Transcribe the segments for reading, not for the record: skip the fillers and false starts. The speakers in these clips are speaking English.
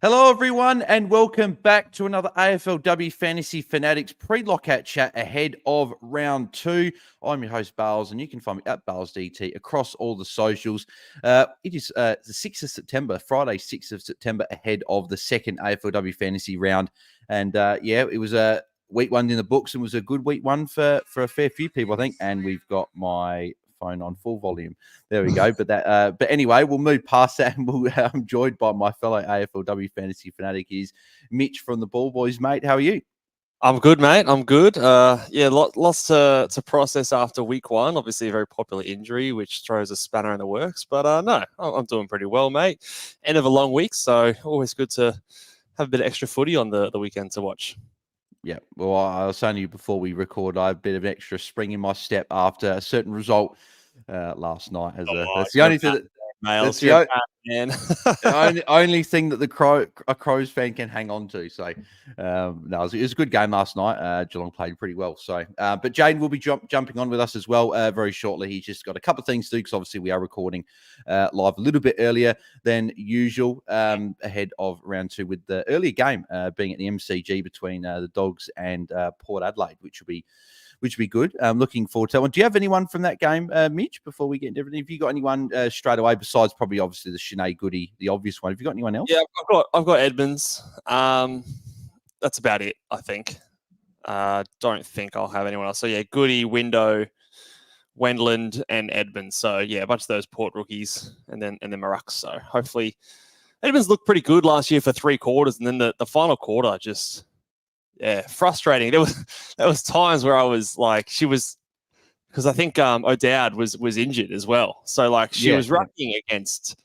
Hello, everyone, and welcome back to another AFLW Fantasy Fanatics pre-lockout chat ahead of round 2. I'm your host, Bales, and you can find me at BalesDT across all the socials. It is the 6th of September, Friday, 6th of September, ahead of the second AFLW Fantasy round. And it was a week one in the books and was a good week one for a fair few people, I think. And we've got my phone on full volume. There we go. But anyway, we'll move past that, and I'm joined by my fellow AFLW Fantasy Fanatic. Is Mitch from the Ball Boys, mate. How are you? I'm good, mate. I'm good. Lots to process after week one. Obviously, a very popular injury, which throws a spanner in the works. But no, I'm doing pretty well, mate. End of a long week, so always good to have a bit of extra footy on the weekend to watch. Yeah, well, I was saying to you before we record, I have a bit of extra spring in my step after a certain result last night. That's the only thing that That's the only thing that a Crows fan can hang on to. So, no, it was a good game last night. Geelong played pretty well. So, but Jaiden will be jumping on with us as well very shortly. He's just got a couple of things to do because obviously we are recording live a little bit earlier than usual ahead of round 2 with the earlier game being at the MCG between the Dogs and Port Adelaide, which will be good. Looking forward to that one. Do you have anyone from that game, Mitch, before we get into everything? Have you got anyone straight away besides probably obviously the Sinead Goody, the obvious one? Have you got anyone else? Yeah, I've got Edmonds. That's about it, I think. Don't think I'll have anyone else. So yeah, Goody, Window, Wendland, and Edmonds. So yeah, a bunch of those Port rookies, and then Marux. So hopefully, Edmonds looked pretty good last year for 3 quarters, and then the final quarter just. Yeah, frustrating. There was times where I was like, because I think O'Dowd was injured as well. So like she was rucking against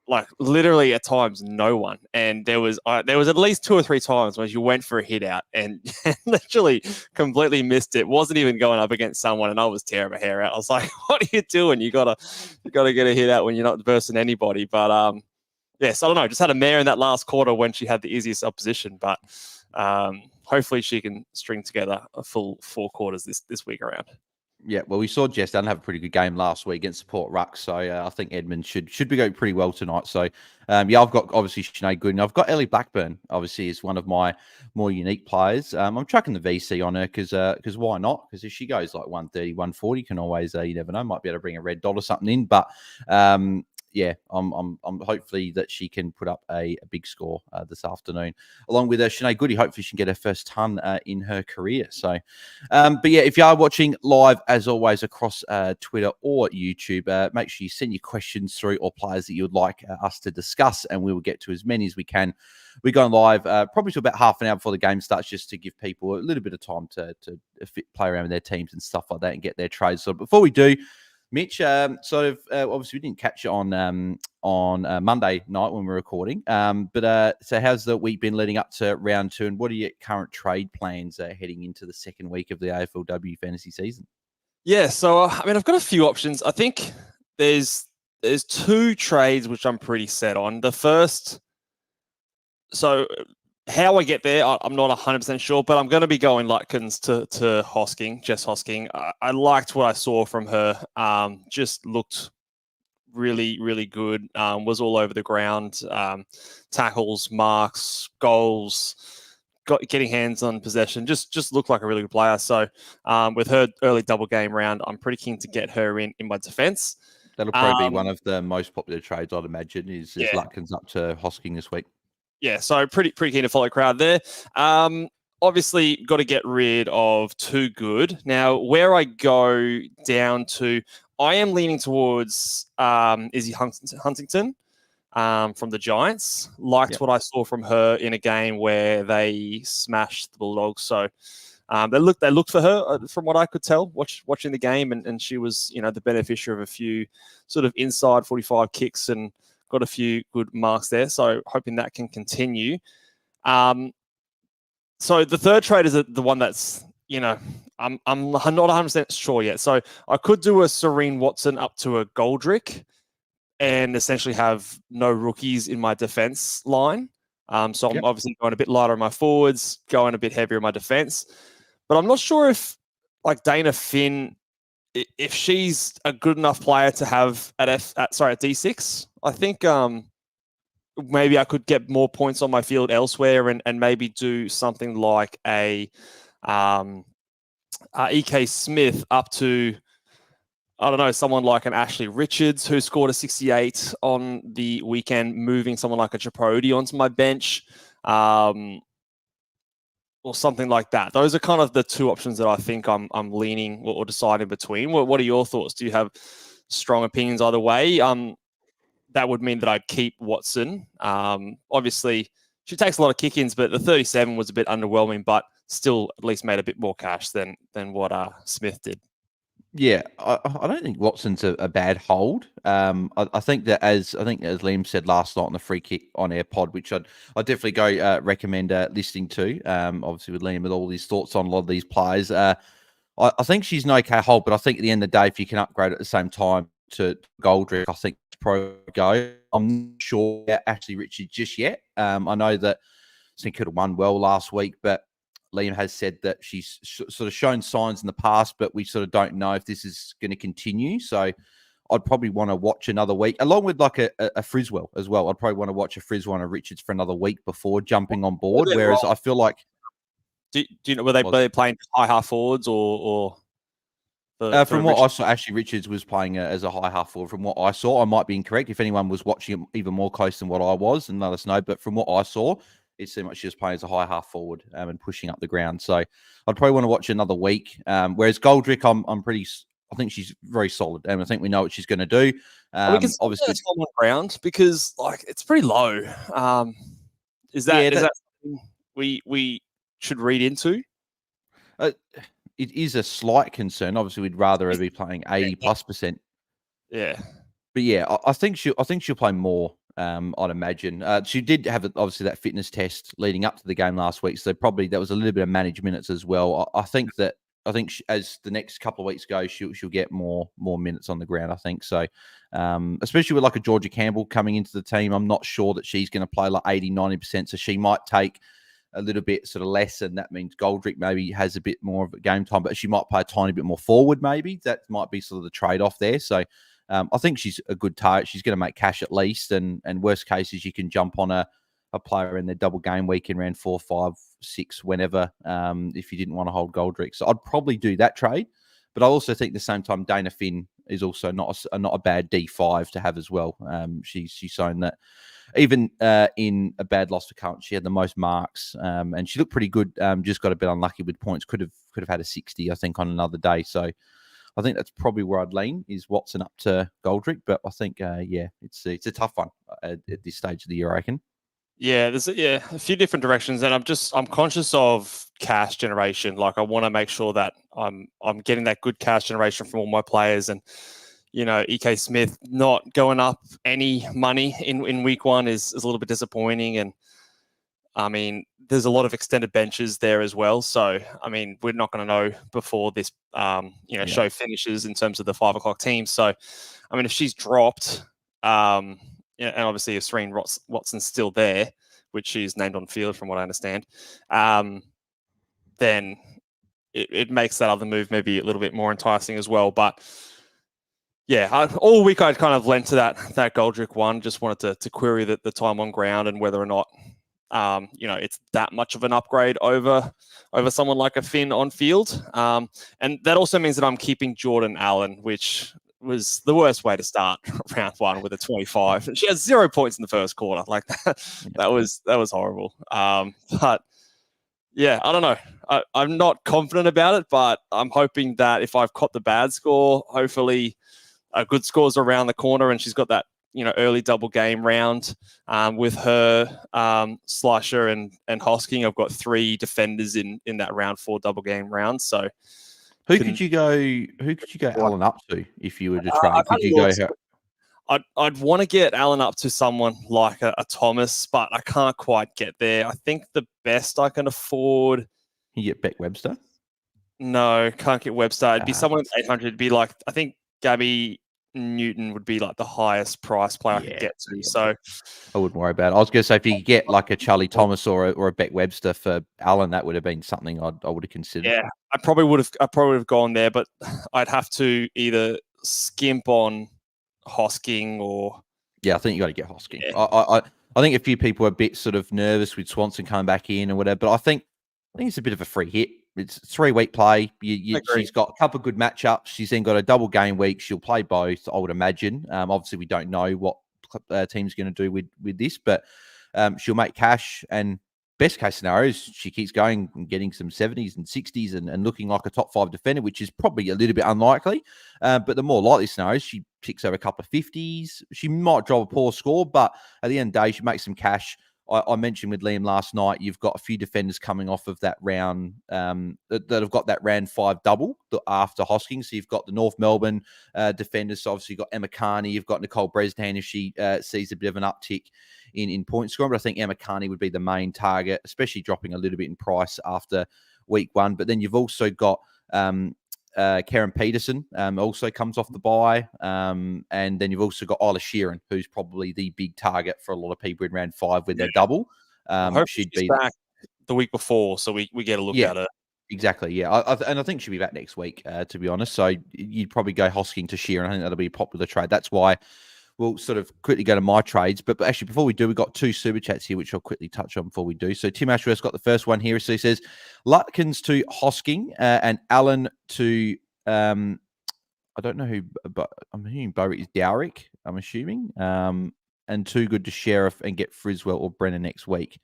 like literally at times no one, and there was at least 2 or 3 times when you went for a hit out and literally completely missed it. Wasn't even going up against someone, and I was tearing my hair out. I was like, "What are you doing? You gotta get a hit out when you're not versing anybody." But yes, I don't know. Just had a mare in that last quarter when she had the easiest opposition, but. Hopefully she can string together a full 4 quarters this week around. Yeah, well, we saw Jess Dunn have a pretty good game last week against Port Ruck, so I think Edmund should be going pretty well tonight. So, I've got obviously Sinead Gooden. I've got Ellie Blackburn, obviously, is one of my more unique players. I'm chucking the VC on her because why not? Because if she goes like 130, 140, can always, you never know, might be able to bring a red dot or something in. But yeah, I'm hopefully that she can put up a big score this afternoon, along with Sinead Goody. Hopefully, she can get her first ton in her career. So, but yeah, if you are watching live, as always, across Twitter or YouTube, make sure you send your questions through or players that you would like us to discuss, and we will get to as many as we can. We're going live probably to about half an hour before the game starts, just to give people a little bit of time to play around with their teams and stuff like that and get their trades. So before we do, Mitch, obviously we didn't catch it on Monday night when we were recording. So how's the week been leading up to round 2, and what are your current trade plans heading into the second week of the AFLW fantasy season? Yeah, so I've got a few options. I think there's 2 trades which I'm pretty set on. The first, so how I get there, I'm not 100% sure, but I'm going to be going Lutkins to Hosking, Jess Hosking. I liked what I saw from her. Just looked really, really good. Was all over the ground. Tackles, marks, goals, getting hands on possession. Just looked like a really good player. So with her early double game round, I'm pretty keen to get her in my defense. That'll probably be one of the most popular trades, I'd imagine, is Lutkins up to Hosking this week. Yeah, so pretty keen to follow crowd there. Obviously, got to get rid of Too Good. Now, where I go down to, I am leaning towards Izzy Huntington from the Giants. Liked what I saw from her in a game where they smashed the Bulldogs. So they looked for her from what I could tell watching the game, and she was the beneficiary of a few sort of inside 45 kicks and got a few good marks there, so hoping that can continue. So the third trade is the one that's, I'm not 100% sure yet. So I could do a Serene Watson up to a Goldrick and essentially have no rookies in my defense line. So I'm obviously going a bit lighter on my forwards, going a bit heavier on my defense. But I'm not sure if, like Dana Finn, if she's a good enough player to have at D6. I think maybe I could get more points on my field elsewhere and maybe do something like a EK Smith up to, I don't know, someone like an Ashley Richards who scored a 68 on the weekend, moving someone like a Chiprodi onto my bench, or something like that. Those are kind of the two options that I think I'm leaning or deciding between. What are your thoughts? Do you have strong opinions either way? That would mean that I'd keep Watson. Obviously, she takes a lot of kick-ins, but the 37 was a bit underwhelming, but still at least made a bit more cash than what Smith did. Yeah, I don't think Watson's a bad hold. I think that as Liam said last night on the free kick on air pod, which I'd definitely go recommend listening to. Obviously with Liam with all his thoughts on a lot of these players. I think she's an okay hold, but I think at the end of the day, if you can upgrade at the same time to Goldrick, I think it's pro go. I'm not sure Ashley Richards just yet. I know that St Kilda won well last week, but Liam has said that she's sort of shown signs in the past, but we sort of don't know if this is going to continue. So I'd probably want to watch another week, along with like a Friswell as well. I'd probably want to watch a Friswell and a Richards for another week before jumping on board. Whereas I feel like... Do you know, were they playing high half forwards or from what I saw, Ashley Richards was playing as a high half forward. From what I saw, I might be incorrect. If anyone was watching it even more close than what I was, and let us know. But from what I saw, it seemed like she was playing as a high half forward and pushing up the ground. So I'd probably want to watch another week. Whereas Goldrick, I think she's very solid, and I think we know what she's going to do. We can obviously on ground because like it's pretty low. Is that something we should read into? It is a slight concern. Obviously, we'd rather her be playing 80+%. Yeah, but yeah, I think she'll play more. I'd imagine she did have obviously that fitness test leading up to the game last week, so probably that was a little bit of managed minutes as well. I think as the next couple of weeks go, she'll get more minutes on the ground. I think so, especially with like a Georgia Campbell coming into the team. I'm not sure that she's going to play like 80-90%, so she might take a little bit sort of less, and that means Goldrick maybe has a bit more of a game time, but she might play a tiny bit more forward. Maybe that might be sort of the trade off there. So I think she's a good target. She's going to make cash at least, and worst case is you can jump on a player in their double game week in round 4, 5, 6, whenever, if you didn't want to hold Goldrick. So I'd probably do that trade, but I also think at the same time Dana Finn is also not a bad D5 to have as well. She's shown that even in a bad loss for Carlton, she had the most marks, and she looked pretty good. Just got a bit unlucky with points. Could have had a 60, I think, on another day. So I think that's probably where I'd lean, is Watson up to Goldrick. But I think, it's a tough one at this stage of the year, I reckon. Yeah, there's a few different directions, and I'm conscious of cash generation. Like I want to make sure that I'm getting that good cash generation from all my players, and EK Smith not going up any money in week 1 is a little bit disappointing. And I mean, there's a lot of extended benches there as well. So, I mean, we're not going to know before this, show finishes in terms of the 5 o'clock team. So, I mean, if she's dropped, and obviously if Serene Watson's still there, which she's named on field from what I understand, then it makes that other move maybe a little bit more enticing as well. But yeah, all week I'd kind of lent to that Goldrick one. Just wanted to query the time on ground and whether or not it's that much of an upgrade over someone like a Finn on field. And that also means that I'm keeping Jordan Allen, which was the worst way to start round 1 with a 25. She has 0 points in the first quarter. Like that was horrible. But yeah, I don't know. I'm not confident about it, but I'm hoping that if I've caught the bad score, hopefully a good score's around the corner, and she's got that early double game round with her Slusher and Hosking. I've got 3 defenders in that round 4 double game round. So who could you go Allen up to if you were to trade? Could you go her? I'd want to get Allen up to someone like a Thomas, but I can't quite get there. I think the best I can afford. You get Beck Webster? No, can't get Webster. It'd be someone at 800. It'd be like, I think Gabby Newton would be like the highest price player I could get to. Yeah. So I wouldn't worry about it. I was going to say, if you could get like a Charlie Thomas or a Beck Webster for Allen, that would have been something I would have considered. Yeah, I probably would have gone there, but I'd have to either skimp on Hosking or. Yeah, I think you got to get Hosking. Yeah. I think a few people are a bit sort of nervous with Swanson coming back in or whatever, but I think it's a bit of a free hit. It's a 3-week play. She's got a couple of good matchups. She's then got a double game week. She'll play both, I would imagine. Obviously, we don't know what team's going to do with this, but she'll make cash. And best case scenario is she keeps going and getting some 70s and 60s and looking like a top 5 defender, which is probably a little bit unlikely. But the more likely scenario is she picks over a couple of 50s. She might drop a poor score, but at the end of the day, she makes some cash. I mentioned with Liam last night, you've got a few defenders coming off of that round that have got that round 5 double after Hosking. So you've got the North Melbourne defenders. So obviously you've got Emma Carney, you've got Nicole Bresnan if she sees a bit of an uptick in point scoring. But I think Emma Carney would be the main target, especially dropping a little bit in price after week 1. But then you've also got Karen Peterson also comes off the bye. And then you've also got Isla Sheeran, who's probably the big target for a lot of people in round 5 with their double. I hope she'd be back the week before, so we get a look at her. Exactly, yeah. And I think she'll be back next week, to be honest. So you'd probably go Hosking to Sheeran. I think that'll be a popular trade. That's why we'll sort of quickly go to my trades. But actually, before we do, we've got 2 super chats here, which I'll quickly touch on before we do. So Tim Ashworth's got the first one here. So he says, Lutkins to Hosking and Allen to, I don't know who, but I'm assuming Bowick is Dowrick, I'm assuming. And Too Good to Sheriff and get Friswell or Brenner next week.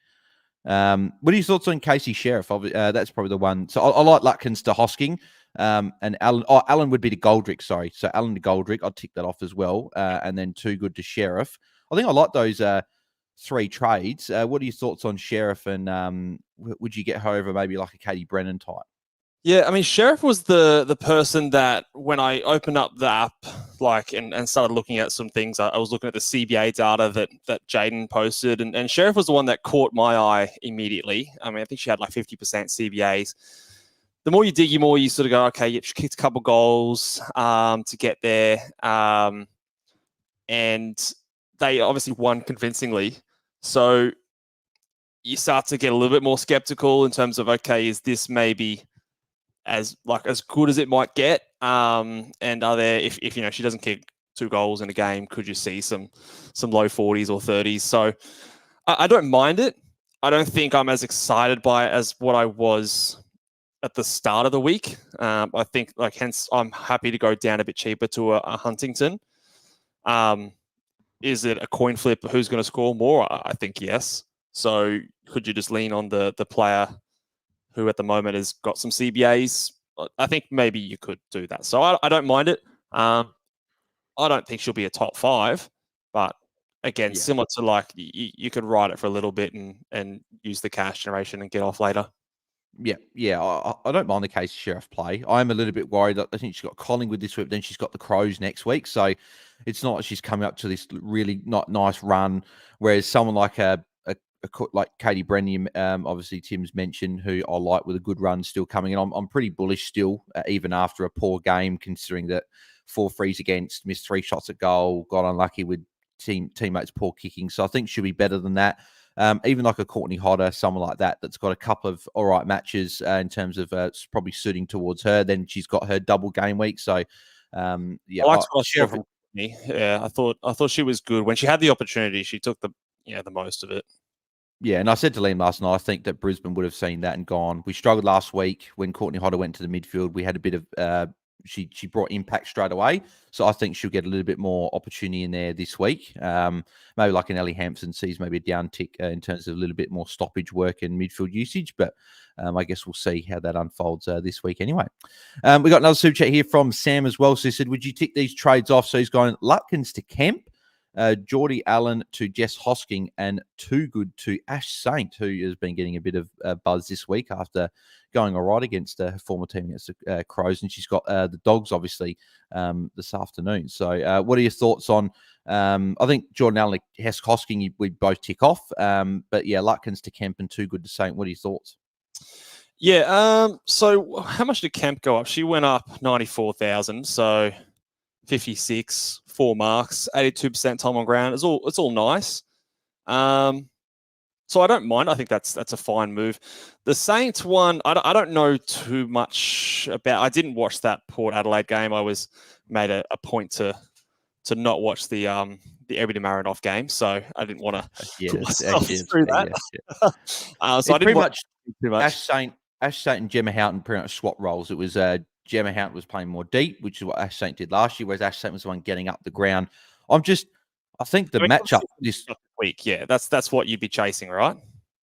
What are your thoughts on Casey Sheriff? That's probably the one. So I like Lutkins to Hosking. And Allen, Allen would be to Goldrick, sorry. So Allen to Goldrick, I'd tick that off as well. And then Too Good to Sheriff. I think I like those 3 trades. What are your thoughts on Sheriff? And would you get her over maybe like a Katie Brennan type? Yeah, I mean, Sheriff was the person that when I opened up the app, and started looking at some things, I was looking at the CBA data that Jaiden posted, and Sheriff was the one that caught my eye immediately. I mean, I think she had like 50% CBAs. The more you dig, the more you sort of go, okay, she kicked a couple goals to get there, and they obviously won convincingly. So you start to get a little bit more skeptical in terms of, okay, is this maybe as good as it might get? And are there, if she doesn't kick 2 goals in a game, could you see some low 40s or 30s? So I don't mind it. I don't think I'm as excited by it as what I was at the start of the week. I think hence I'm happy to go down a bit cheaper to a Huntington. Is it a coin flip? Who's going to score more? I think yes. So could you just lean on the player who at the moment has got some CBAs? I think maybe you could do that. So I don't mind it. I don't think she'll be a top 5, but again, similar to you could ride it for a little bit and use the cash generation and get off later. Yeah. I don't mind the Casey Sheriff play. I'm a little bit worried that I think she's got Collingwood this week, then she's got the Crows next week. So it's not like she's coming up to this really not nice run. Whereas someone like like Katie Brennan, obviously Tim's mentioned, who I like with a good run still coming in. I'm pretty bullish still, even after a poor game, considering that 4 frees against, missed 3 shots at goal, got unlucky with teammates poor kicking. So I think she'll be better than that. Even like a Courtney Hodder, someone like that's got a couple of all right matches in terms of probably suiting towards her. Then she's got her double game week. So I liked what I saw from Courtney. Yeah, I thought she was good when she had the opportunity. She took the most of it. Yeah, and I said to Liam last night, I think that Brisbane would have seen that and gone. We struggled last week when Courtney Hodder went to the midfield. We had a bit of she brought impact straight away. So I think she'll get a little bit more opportunity in there this week. Maybe like an Ellie Hampson sees maybe a downtick in terms of a little bit more stoppage work and midfield usage. But I guess we'll see how that unfolds this week anyway. We got another super chat here from Sam as well. So he said, would you tick these trades off? So he's going Lutkins to Kemp, Geordie Allen to Jess Hosking, and Too Good to Ash Saint, who has been getting a bit of buzz this week after going all right against her former team against the Crows. And she's got the Dogs, obviously, this afternoon. So what are your thoughts on, I think Jordan Allen, Hosking, we both tick off. But yeah, Lutkins to Kemp and Too Good to Saint. What are your thoughts? Yeah, so how much did Kemp go up? She went up 94,000, so 56, 4 marks, 82% time on ground. It's all nice. So I don't mind. I think that's a fine move. The Saints one, I don't know too much about. I didn't watch that Port Adelaide game. I was made a point to not watch the Everyday Marinoff game, so I didn't want to put myself actually, through that. yeah. So I didn't watch too much. Ash Saint and Gemma Houghton pretty much swap roles. It was Gemma Houghton was playing more deep, which is what Ash Saint did last year, whereas Ash Saint was the one getting up the ground. I think the matchup this week, that's what you'd be chasing, right?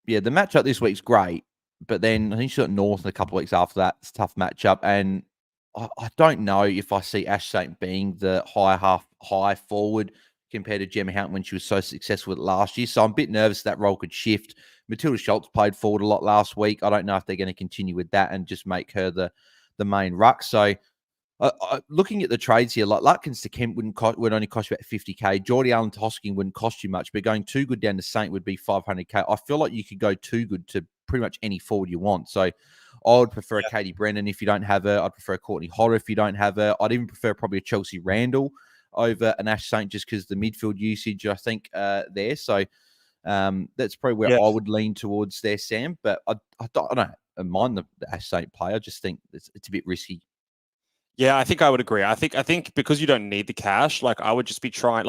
Yeah, the matchup this week's great, but then I think she's got North in a couple of weeks after that. It's a tough matchup, and I don't know if I see Ash Saint being the high forward compared to Gemma Houghton when she was so successful with it last year. So I'm a bit nervous that role could shift. Matilda Schultz played forward a lot last week. I don't know if they're going to continue with that and just make her the main ruck. So looking at the trades here, like Lutkins to Kemp would only cost you about 50k. Geordie Allen to Hosking wouldn't cost you much, but going too good down to Saint would be 500k. I feel like you could go too good to pretty much any forward you want. So I would prefer a Katie Brennan if you don't have her. I'd prefer a Courtney Hodder if you don't have her. I'd even prefer probably a Chelsea Randall over an Ash Saint just because the midfield usage, I think, there. So that's probably where I would lean towards there, Sam. But I don't mind the Ash Saint play. I just think it's a bit risky. Yeah, I think I would agree. I think because you don't need the cash, like I would just be trying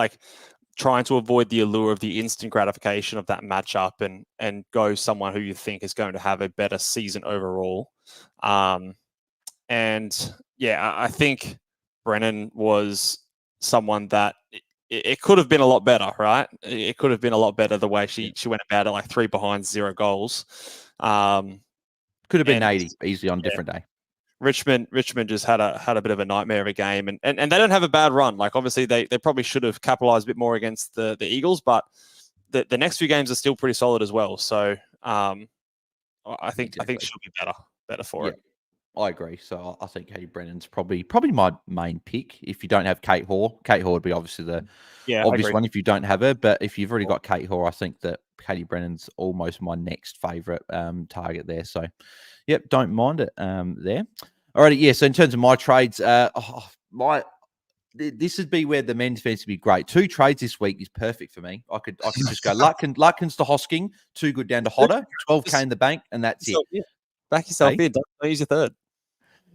to avoid the allure of the instant gratification of that matchup and go someone who you think is going to have a better season overall. And yeah, I think Brennan was someone that it could have been a lot better, right? It could have been a lot better the way she went about it, like 3 behind, 0 goals. Could have been 80 easily on a different day. Richmond just had a bit of a nightmare of a game, and they don't have a bad run. Like obviously they probably should have capitalized a bit more against the Eagles, but the next few games are still pretty solid as well. So I think she'll be better for it. I agree. So I think Katie Brennan's probably my main pick. If you don't have Kate Hoare would be obviously the obvious one if you don't have her. But if you've already got Kate Hoare, I think that Katie Brennan's almost my next favourite target there. So, yep, don't mind it there. Alrighty, yeah. So in terms of my trades, this would be where the men's fantasy would be great. 2 trades this week is perfect for me. I could just go Lutkins to Hosking, 2 good down to Hodder, 12k in the bank, and that's it. Yeah. Back yourself in. Don't use your third.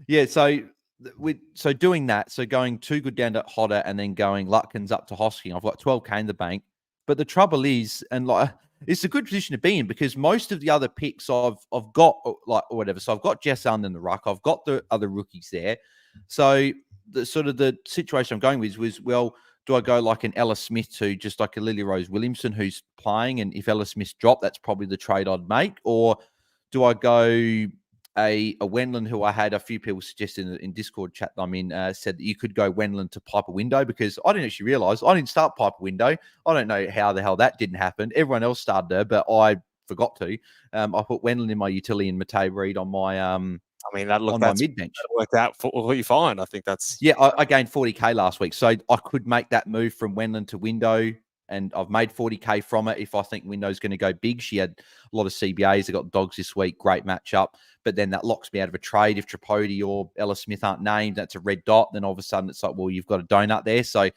Yeah, so doing that, so going 2 good down to Hodder and then going Lutkins up to Hosking, I've got 12k in the bank. But the trouble is, and like it's a good position to be in because most of the other picks I've got like or whatever. So I've got Jess Allen in the ruck, I've got the other rookies there. So the situation I'm going with was, well, do I go like an Ella Smith to just like a Lily Rose Williamson who's playing, and if Ella Smith dropped, that's probably the trade I'd make, or do I go a Wendland who I had a few people suggested in Discord chat that I'm in said that you could go Wendland to Piper Window because I didn't actually realise I didn't start Piper Window. I don't know how the hell that didn't happen. Everyone else started her, but I forgot to. I put Wendland in my utility and Matei Reid on my my mid bench. That worked out for you fine. I think that's I gained 40k last week, so I could make that move from Wendland to Window. And I've made 40k from it if I think Window's going to go big. She had a lot of CBAs. They got Dogs this week. Great matchup. But then that locks me out of a trade. If Tripodi or Ella Smith aren't named, that's a red dot. Then all of a sudden it's like, well, you've got a donut there. So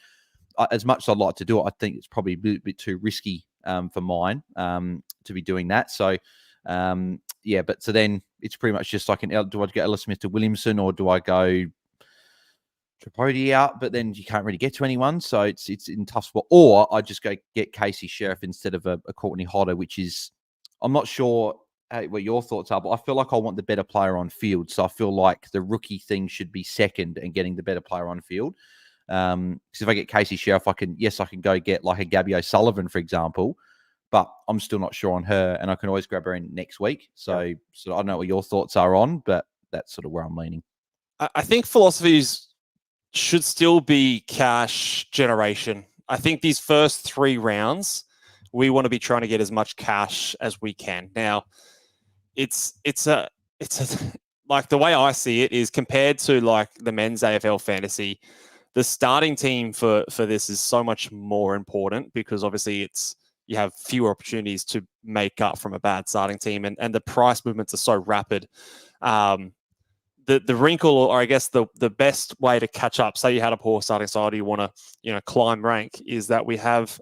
as much as I'd like to do it, I think it's probably a bit too risky for mine to be doing that. So, but so then it's pretty much just like do I go Ella Smith to Williamson or do I go Tripodi out, but then you can't really get to anyone, so it's in tough spot. Or I just go get Casey Sheriff instead of a Courtney Hodder, which is I'm not sure what your thoughts are, but I feel like I want the better player on field. So I feel like the rookie thing should be second and getting the better player on field. Because if I get Casey Sheriff, I can go get like a Gabby O'Sullivan, for example, but I'm still not sure on her, and I can always grab her in next week. So I don't know what your thoughts are on, but that's sort of where I'm leaning. I think philosophies should still be cash generation. I think these first 3 rounds, we want to be trying to get as much cash as we can. Now, it's like the way I see it is compared to like the men's AFL fantasy, the starting team for this is so much more important because obviously you have fewer opportunities to make up from a bad starting team, and the price movements are so rapid. The wrinkle, or I guess the best way to catch up, say you had a poor starting side, you want to climb rank, is that we have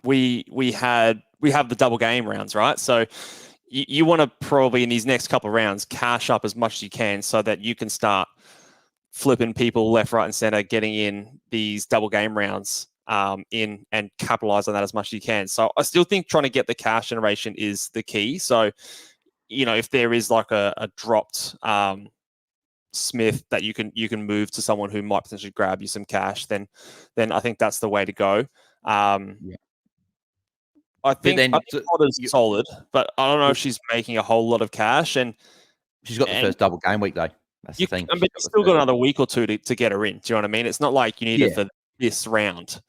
we have the double game rounds, right? So you want to probably in these next couple of rounds cash up as much as you can so that you can start flipping people left, right, and center, getting in these double game rounds in and capitalize on that as much as you can. So I still think trying to get the cash generation is the key. So, if there is like a dropped Smith that you can move to someone who might potentially grab you some cash, then I think that's the way to go. Yeah. I But think then Potter's solid, but I don't know if she's making a whole lot of cash. And she's got the first double game week though. That's the thing. But you've still got another week or two to get her in. Do you know what I mean? It's not like you need it for this round.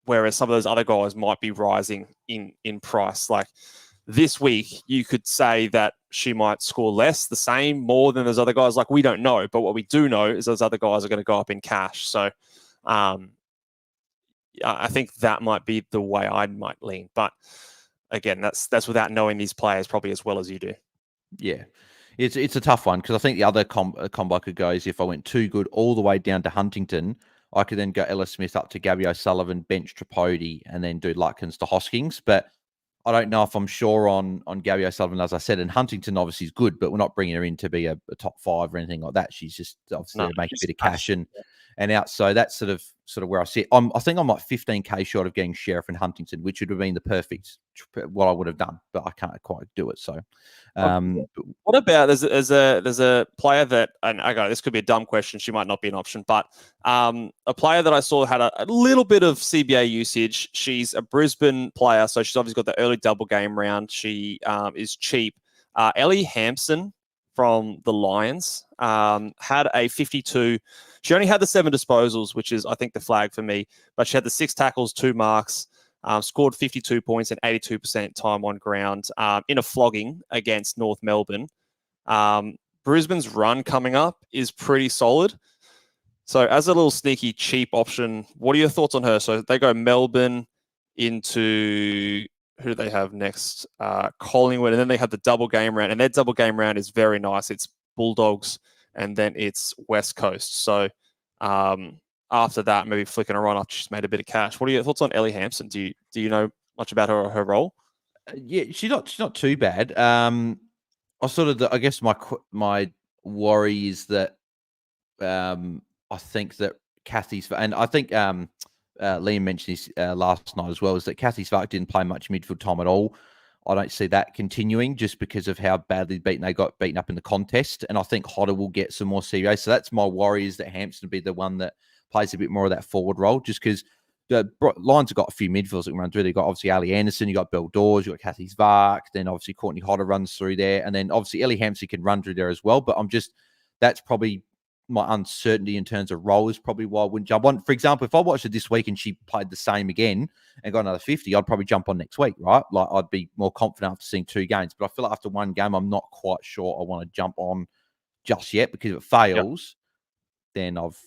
Whereas some of those other guys might be rising in price. Like this week, you could say that she might score less, the same, more than those other guys. Like we don't know, but what we do know is those other guys are going to go up in cash. So I think that might be the way I might lean. But again, that's without knowing these players probably as well as you do. Yeah. It's a tough one because I think the other combo I could go is if I went too good all the way down to Huntington, I could then go Ella Smith up to Gabby O'Sullivan, bench Tripodi, and then do Lutkins to Hoskins. But I don't know if I'm sure on Gabby O'Sullivan, as I said, and Huntington obviously is good, but we're not bringing her in to be a top 5 or anything like that. She's just obviously making a bit of cash and out. So that's sort of where I sit. I think I'm like 15k short of getting Sheriff and Huntington, which would have been the perfect what I would have done, but I can't quite do it. So, what about there's a player that, and I got this could be a dumb question. She might not be an option, but a player that I saw had a little bit of CBA usage. She's a Brisbane player, so she's obviously got the early double game round. She is cheap. Ellie Hampson from the Lions had a 52. She only had the 7 disposals, which is, I think, the flag for me. But she had the 6 tackles, 2 marks, scored 52 points and 82% time on ground in a flogging against North Melbourne. Brisbane's run coming up is pretty solid. So as a little sneaky, cheap option, what are your thoughts on her? So they go Melbourne into... who do they have next? Collingwood, and then they have the double game round. And their double game round is very nice. It's Bulldogs, and then it's West Coast. So after that, maybe flicking her on after she's made a bit of cash. What are your thoughts on Ellie Hampson? Do you know much about her or her role? Yeah, she's not too bad. I guess my worry is that I think that Kathy's, and I think Liam mentioned this last night as well, is that Kathy Spark didn't play much midfield time at all. I don't see that continuing just because of how badly they got beaten up in the contest. And I think Hodder will get some more CBA. So that's my worry, is that Hampson will be the one that plays a bit more of that forward role, just because the Lions have got a few midfielders that can run through. They've got obviously Ali Anderson, you got Bill Dawes, you got Kathy Svark, then obviously Courtney Hodder runs through there. And then obviously Ellie Hampson can run through there as well. But that's probably my uncertainty in terms of role is probably why I wouldn't jump on. For example, if I watched it this week and she played the same again and got another 50, I'd probably jump on next week, right? Like I'd be more confident after seeing 2 games. But I feel like after 1 game, I'm not quite sure I want to jump on just yet, because if it fails, then I've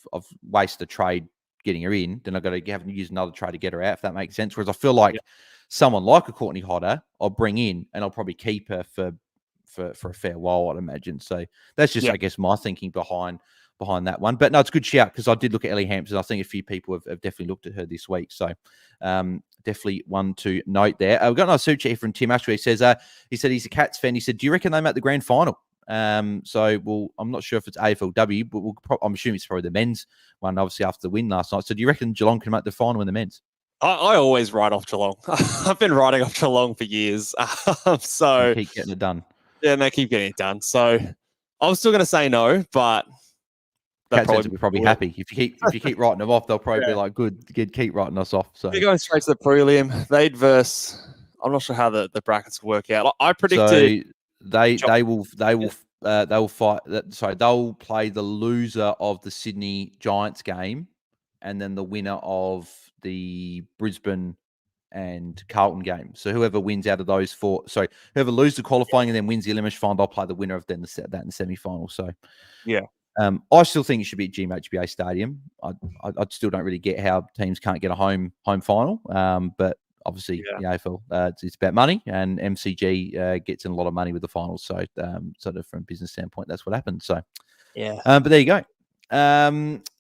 wasted a trade getting her in. Then I've got to have to use another trade to get her out, if that makes sense. Whereas I feel like someone like a Courtney Hodder, I'll bring in and I'll probably keep her for a fair while, I'd imagine. So that's just, I guess, my thinking behind that one. But no, it's a good shout, because I did look at Ellie Hampson. I think a few people have definitely looked at her this week. So definitely one to note there. We've got another super chat from Tim Ashby. He said he's a Cats fan. He said, do you reckon they make the grand final? So I'm not sure if it's AFLW, but I'm assuming it's probably the men's one, obviously after the win last night. So do you reckon Geelong can make the final in the men's? I always write off Geelong. I've been writing off Geelong for years. So you keep getting it done. Yeah, and they keep getting it done. So I'm still going to say no, but Cats will be probably happy if you keep writing them off. They'll probably be like, good, keep writing us off. So they're going straight to the prelim. They'd verse. I'm not sure how the brackets will work out. I predicted they will fight. Sorry, they'll play the loser of the Sydney Giants game, and then the winner of the Brisbane and Carlton game. So whoever wins out of those 4, whoever loses the qualifying and then wins the elimination final, they'll play the winner of that in the semi-final. So I still think it should be at GMHBA Stadium. I still don't really get how teams can't get a home final. But obviously, the AFL, it's about money, and MCG gets in a lot of money with the finals. So sort of from a business standpoint, that's what happened. So but there you go.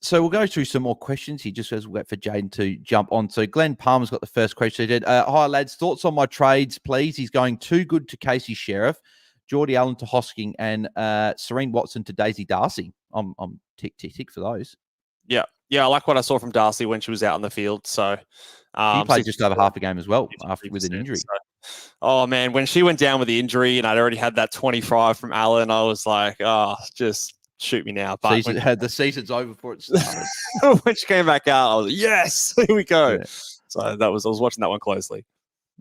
So we'll go through some more questions here, just as we wait for Jaiden to jump on. So Glenn Palmer's got the first question. He did, hi lads, thoughts on my trades, please. He's going too good to Casey Sheriff, Geordie Allen to Hosking, and Serene Watson to Daisy Darcy. I'm tick for those. Yeah, I like what I saw from Darcy when she was out on the field. So she played just over half a game as well with an injury. So, oh man, when she went down with the injury and I'd already had that 25 from Alan, I was like, oh, just shoot me now. But the season's over before it started. When she came back out, I was like, yes, here we go. Yeah. So I was watching that one closely.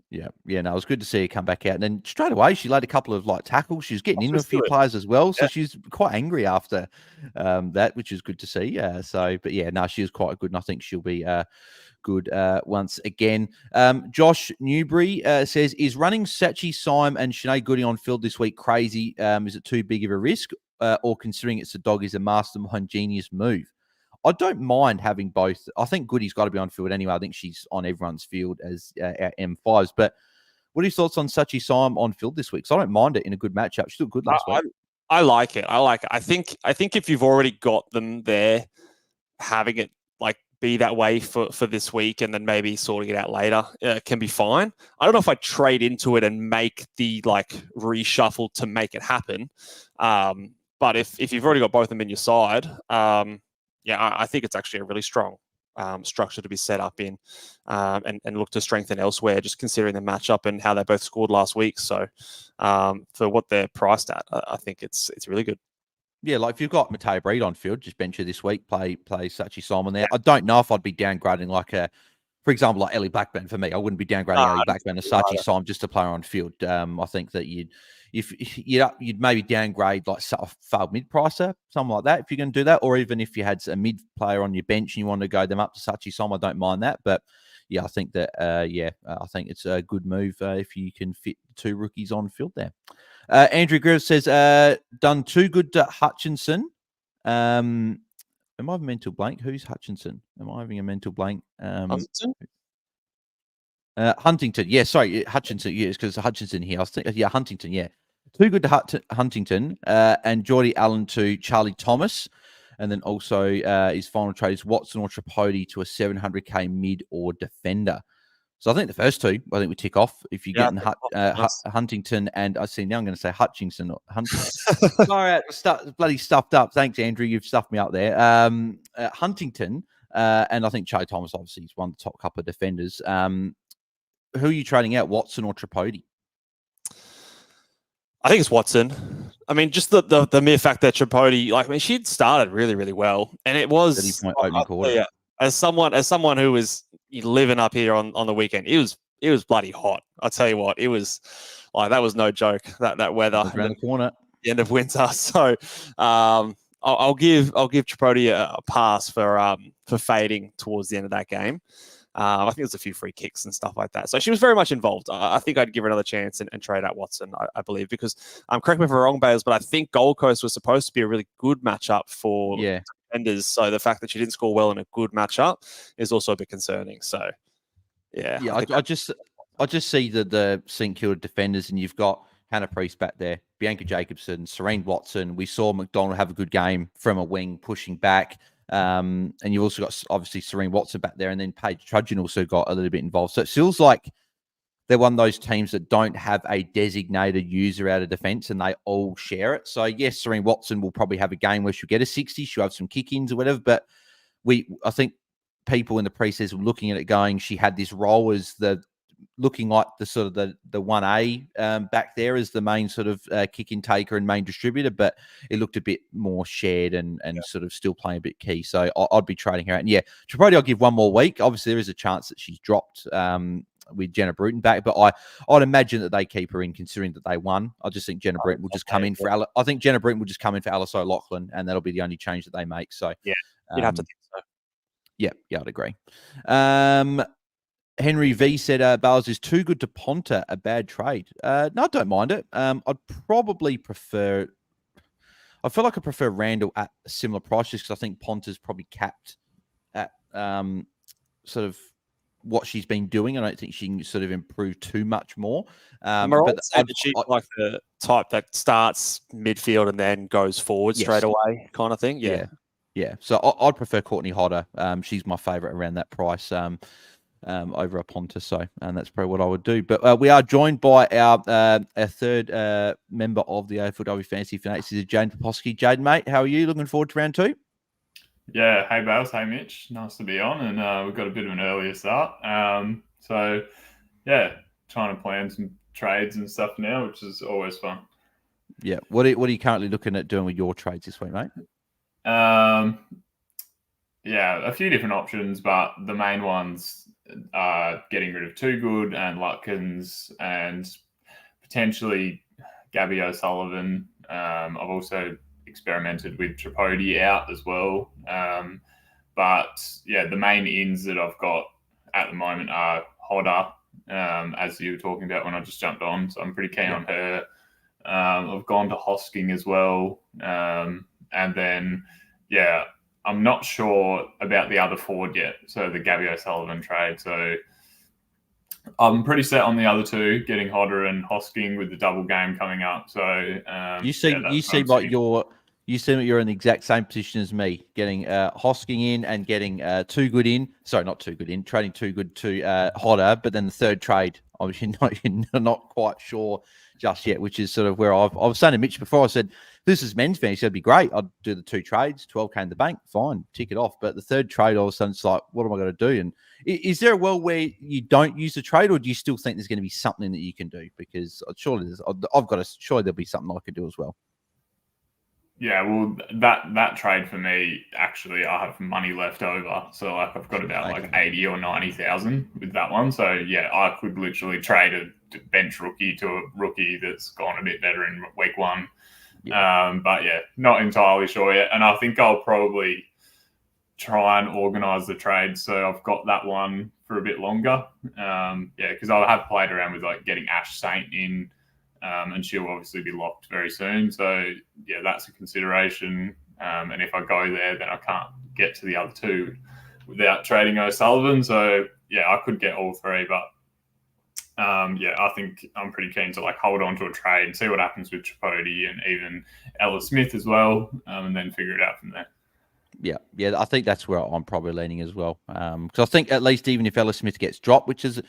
Yeah, no, it was good to see her come back out. And then straight away, she laid a couple of tackles. She was getting into a few players as well. So she's quite angry after that, which is good to see. But yeah, no, she was quite good. And I think she'll be good once again. Josh Newbury says, is running Sachi, Syme and Sinead Goody on field this week crazy? Is it too big of a risk? Or considering it's a dog is a mastermind genius move? I don't mind having both. I think Goody's got to be on field anyway. I think she's on everyone's field as our M5s. But what are your thoughts on Sachi Syme on field this week? So I don't mind it in a good matchup. She looked good last week. I like it. I think if you've already got them there, having it be that way for this week and then maybe sorting it out later can be fine. I don't know if I trade into it and make the reshuffle to make it happen. But if you've already got both of them in your side, I think it's actually a really strong structure to be set up in and look to strengthen elsewhere, just considering the matchup and how they both scored last week. So for what they're priced at, I think it's really good. Yeah, if you've got Mateo Breed on field, just bench her this week, play Sachi Syme there. I don't know if I'd be downgrading for example, Ellie Blackburn for me. I wouldn't be downgrading Ellie Blackburn to Sachi Syme just to play her on field. I think that you'd maybe downgrade Fale mid-pricer, something like that, if you're going to do that. Or even if you had a mid player on your bench and you want to go them up to Sachi Syme, I don't mind that. But yeah, I think that, I think it's a good move if you can fit two rookies on field there. Andrew Griffith says, done too good to Hutchinson. Am I having a mental blank? Who's Hutchinson? Am I having a mental blank? Huntington. Yeah, sorry. Hutchinson. Yeah, it's because Hutchinson here. I was thinking, Huntington. Yeah. Too good to Huntington. And Geordie Allen to Charlie Thomas. And then also his final trade is Watson or Tripodi to a 700k mid or defender. So I think the first two, I think we tick off. If you're getting Huntington and I see now I'm going to say Hutchinson or Huntington. All right, bloody stuffed up. Thanks, Andrew. You've stuffed me up there. Huntington and I think Charlie Thomas obviously is one of the top couple of defenders. Who are you trading out, Watson or Tripodi? I think it's Watson. I mean, just the mere fact that Tripodi, she'd started really, really well, and it was 30-point opening quarter. Yeah, as someone who was living up here on the weekend, it was bloody hot. I'll tell you what, it was that was no joke. That weather around the corner, the end of winter. So I'll give Tripodi a pass for fading towards the end of that game. I think there's a few free kicks and stuff like that. So she was very much involved. I think I'd give her another chance and trade out Watson, I believe, because correct me if I'm wrong, Bales, but I think Gold Coast was supposed to be a really good matchup for defenders. So the fact that she didn't score well in a good matchup is also a bit concerning. So I just see the St Kilda defenders, and you've got Hannah Priest back there, Bianca Jacobson, Serene Watson. We saw McDonald have a good game from a wing pushing back. And you've also got obviously Serene Watson back there, and then Paige Trudgeon also got a little bit involved. So it feels like they're one of those teams that don't have a designated user out of defense, and they all share it. So yes, Serene Watson will probably have a game where she'll get a 60, she'll have some kick-ins or whatever. But I think people in the pre-season were looking at it going, she had this role as looking like the sort of the 1A back there as the main sort of kick-in taker and main distributor, but it looked a bit more shared and sort of still playing a bit key. So I'd be trading her out. And yeah, Tripodi I'll give one more week. Obviously, there is a chance that she's dropped with Jenna Bruton back, but I'd imagine that they keep her in, considering that they won. I just think Jenna Bruton will just come in for I think Jenna Bruton will just come in for Alice O'Loughlin, and that'll be the only change that they make. So yeah, you'd have to think so. Yeah, I'd agree. Henry V said, Bales is too good to Ponta, a bad trade. No, I don't mind it. I'd probably prefer... I feel like I prefer Randall at a similar price, just because I think Ponta's probably capped at sort of what she's been doing. I don't think she can sort of improve too much more. But she's like the type that starts midfield and then goes forward straight away kind of thing. Yeah. So I'd prefer Courtney Hodder. She's my favourite around that price. over a Ponta. So, and that's probably what I would do. But we are joined by our third member of the AFLW Fantasy Fanatics, is Jaiden Mitch. Jaiden, mate, how are you? Looking forward to round 2? Yeah, hey Bales, hey Mitch, nice to be on, and we've got a bit of an earlier start. So yeah, trying to plan some trades and stuff now, which is always fun. Yeah, what are you currently looking at doing with your trades this week, mate? Yeah, a few different options, but the main ones are getting rid of Too Good and Lutkins and potentially Gabby O'Sullivan. I've also experimented with Tripodi out as well. But yeah, the main ins that I've got at the moment are Hodder, as you were talking about when I just jumped on. So I'm pretty keen on her. I've gone to Hosking as well. And then, yeah, I'm not sure about the other forward yet. So the Gabby O'Sullivan trade. So I'm pretty set on the other two, getting Hodder and Hosking with the double game coming up. So you seem like you're in the exact same position as me, getting Hosking in and getting Too Good in. Sorry, not Too Good in, trading Too Good to Hodder, but then the third trade, obviously you're not quite sure just yet, which is sort of where I was saying to Mitch before. I said, this is men's fantasy, it'd be great. I'd do the 2 trades, 12K in the bank, fine, tick it off. But the third trade, all of a sudden, it's like, what am I going to do? And is there a world where you don't use the trade, or do you still think there's going to be something that you can do? Because surely surely there'll be something I could do as well. Yeah, well, that trade for me, actually, I have money left over. So like I've got about like 80 or 90,000 with that one. So yeah, I could literally trade a bench rookie to a rookie that's gone a bit better in week 1. Yeah. But yeah, not entirely sure yet. And I think I'll probably try and organise the trade so I've got that one for a bit longer. Because I have played around with like getting Ash Saint in. And she'll obviously be locked very soon. So, yeah, that's a consideration. And if I go there, then I can't get to the other 2 without trading O'Sullivan. So, yeah, I could get all 3. But, I think I'm pretty keen to, like, hold on to a trade and see what happens with Tripodi and even Ella Smith as well, and then figure it out from there. Yeah, I think that's where I'm probably leaning as well. Because I think at least even if Ella Smith gets dropped, which is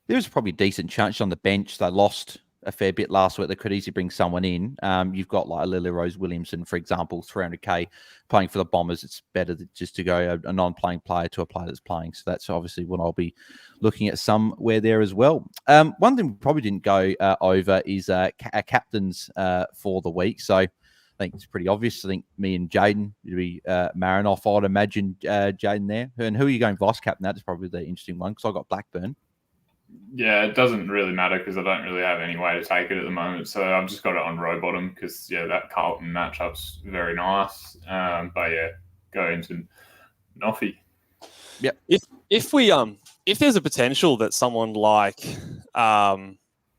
there's probably a decent chance on the bench, they lost a fair bit last week. They could easily bring someone in. You've got like a Lily Rose Williamson, for example, 300K playing for the Bombers. It's better just to go a non-playing player to a player that's playing. So that's obviously what I'll be looking at somewhere there as well. One thing we probably didn't go over is our captains for the week. So I think it's pretty obvious. I think me and Jaiden would be Marinoff. I'd imagine Jaiden there. And who are you going vice captain? That's probably the interesting one because I got Blackburn. Yeah, it doesn't really matter because I don't really have any way to take it at the moment. So I've just got it on row bottom because, yeah, that Carlton matchup's very nice. But, yeah, go into Noffy. Yeah. If there's a potential that someone like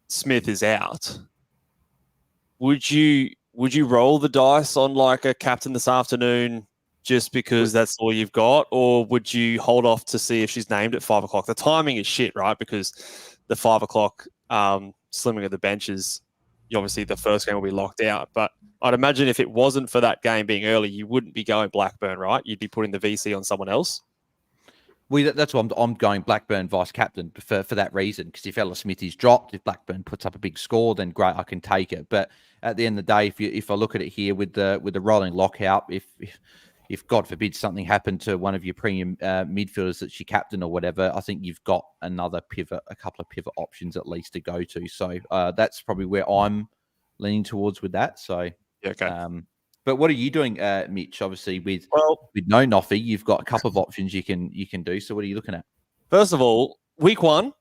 Smith is out, would you roll the dice on like a captain this afternoon just because that's all you've got, or would you hold off to see if she's named at 5 o'clock? The timing is shit, right? Because the 5 o'clock slimming of the benches, obviously the first game will be locked out. But I'd imagine if it wasn't for that game being early, you wouldn't be going Blackburn, right? You'd be putting the VC on someone else. That's why I'm going Blackburn vice captain for that reason. Because if Ella Smith is dropped, if Blackburn puts up a big score, then great, I can take it. But at the end of the day, if I look at it here with the rolling lockout, if God forbid something happened to one of your premium midfielders that she captain or whatever, I think you've got a couple of pivot options at least to go to. So that's probably where I'm leaning towards with that. So, okay. But what are you doing, Mitch? Obviously, with no Noffy, you've got a couple of options you can do. So what are you looking at? First of all, week 1,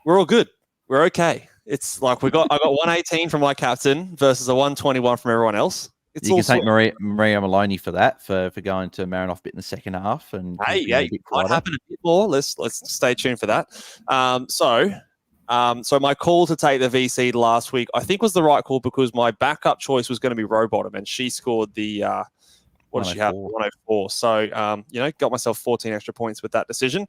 we're all good. We're okay. It's like I got 118 from my captain versus a 121 from everyone else. You can thank Maria Maloney for that, for going to Marinoff bit in the second half. And it might happen a bit more. Let's stay tuned for that. So my call to take the VC last week, I think was the right call because my backup choice was going to be row bottom, and she scored the what did she have? 104. So got myself 14 extra points with that decision.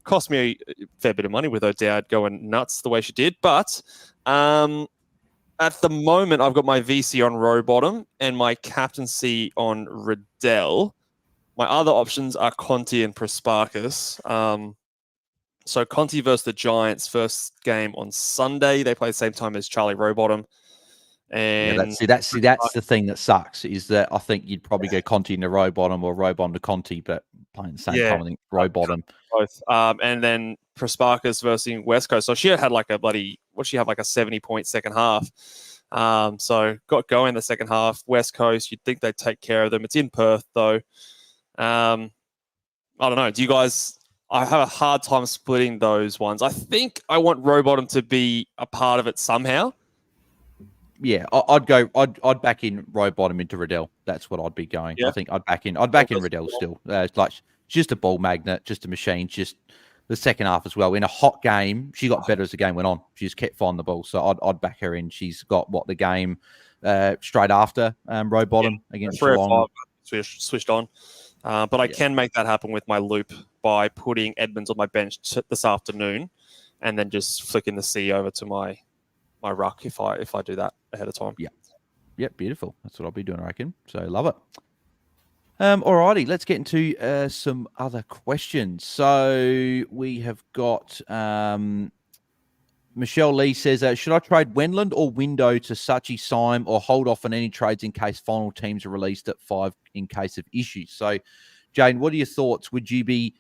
Cost me a fair bit of money with O'Dowd going nuts the way she did, but at the moment, I've got my VC on row bottom and my captaincy on Riddell. My other options are Conti and Prasparkas. So Conti versus the Giants, first game on Sunday. They play the same time as Charlie Rowbottom. And that's the thing that sucks is that I think you'd probably go Conti into Rowbottom or Rowbottom to Conti, but playing the same time, I think Rowbottom. Both. And then Prasparkas versus West Coast. So she had like a bloody, what she have like a 70-point second half. So got going the second half. West Coast, you'd think they'd take care of them. It's in Perth though. I don't know. Do you guys? I have a hard time splitting those ones. I think I want Rowbottom to be a part of it somehow. Yeah, I'd back in Rowbottom into Riddell. That's what I'd be going. Yeah. I think I'd back in Riddell still. It's like just a ball magnet, just a machine. Just the second half as well. In a hot game, she got better as the game went on. She just kept finding the ball. So I'd back her in. She's got the game straight after Rowbottom against 3 Geelong. or 5 switched on. But I can make that happen with my loop by putting Edmonds on my bench this afternoon, and then just flicking the C over to my ruck if I do that ahead of time. Yeah, beautiful. That's what I'll be doing, I reckon. So love it. Alrighty, let's get into some other questions. So we have got Michelle Lee says, should I trade Wendland or Window to Sachi Syme or hold off on any trades in case final teams are released at 5 in case of issues? So, Jane, what are your thoughts? Would you be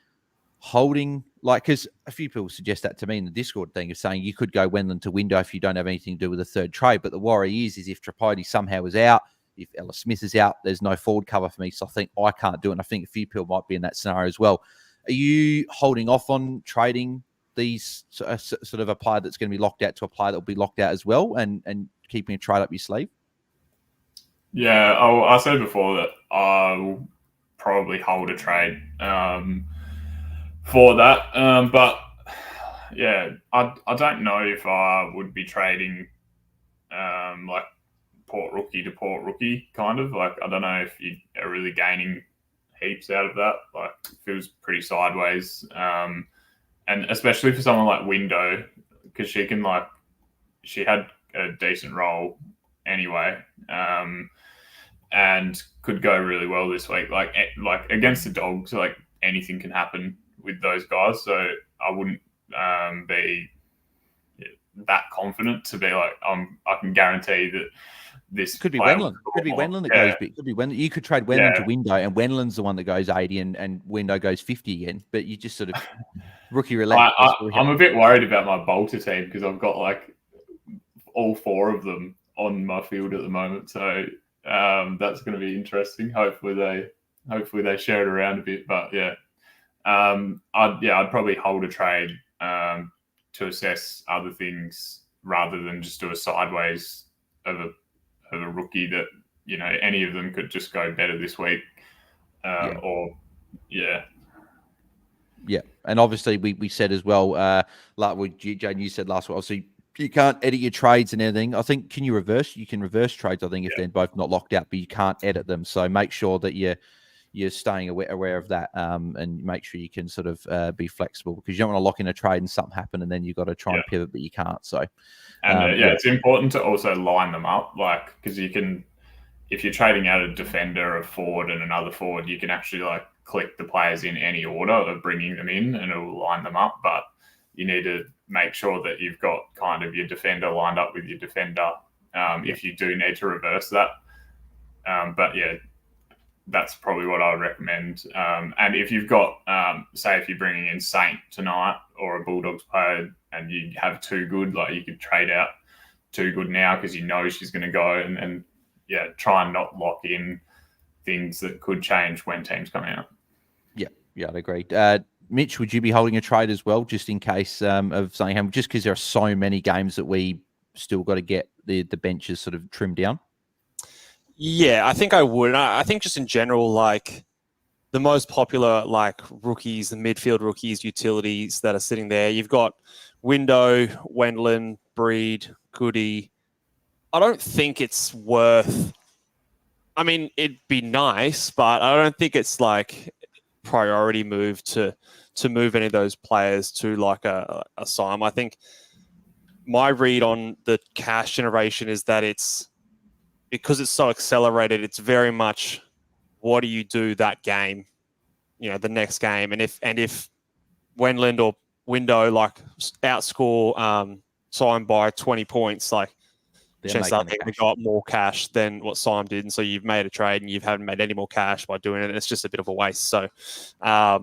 holding, because a few people suggest that to me in the Discord thing of saying you could go Wendland to Window if you don't have anything to do with a third trade. But the worry is if Tripodi somehow is out, if Ella Smith is out, there's no forward cover for me. So I think I can't do it. And I think a few people might be in that scenario as well. Are you holding off on trading these sort of a player that's going to be locked out to a player that will be locked out as well and keeping a trade up your sleeve? Yeah, I said before that I will probably hold a trade for that. But yeah, I don't know if I would be trading like port rookie to port rookie kind of. Like, I don't know if you are really gaining heaps out of that. Like, it feels pretty sideways. And especially for someone like Window, because she had a decent role anyway, and could go really well this week. Like against the Dogs, like anything can happen with those guys. So I wouldn't be that confident to be like, I can guarantee that this could be Wendland. Could be Wendland that goes big. Could be Wendland. You could trade Wendland to Window, and Wendland's the one that goes 80, and Window goes 50 again. But you just sort of rookie roulette. I'm a bit worried about my bolter team because I've got like all 4 of them on my field at the moment. So that's going to be interesting. Hopefully they share it around a bit. But I'd probably hold a trade to assess other things rather than just do a sideways of a rookie that, any of them could just go better this week. Yeah, and obviously we said as well, like Jane, you said last week, obviously you can't edit your trades and everything. I think you can reverse trades, I think, if they're both not locked out, but you can't edit them. So make sure that you're staying aware of that, and make sure you can sort of be flexible, because you don't want to lock in a trade and something happen and then you've got to try and pivot, but you can't. So it's important to also line them up, like, because you can, if you're trading out a defender, a forward, and another forward, you can actually like click the players in any order of bringing them in, and it will line them up. But you need to make sure that you've got kind of your defender lined up with your defender if you do need to reverse that. But yeah, that's probably what I would recommend. And if you've got, say, if you're bringing in Saint tonight or a Bulldogs player and you have Too Good, like you could trade out Too Good now because she's going to go, and try and not lock in things that could change when teams come out. Yeah, I'd agree. Mitch, would you be holding a trade as well, just in case of something, just because there are so many games that we still got to get the benches sort of trimmed down? Yeah, I think I would. I think just in general, like the most popular like rookies, the midfield rookies, utilities that are sitting there, you've got Window, Wendland, Breed, Goody. I don't think it's worth, I mean, it'd be nice, but I don't think it's like priority move to move any of those players to like a Syme. I think my read on the cash generation is that it's, because it's so accelerated, it's very much what do you do that game, the next game. And if Wendland or window like outscore Sime by 20 points, like chances are they're going to go up more cash than what Sime did, and so you've made a trade and you haven't made any more cash by doing it. And it's just a bit of a waste. So, I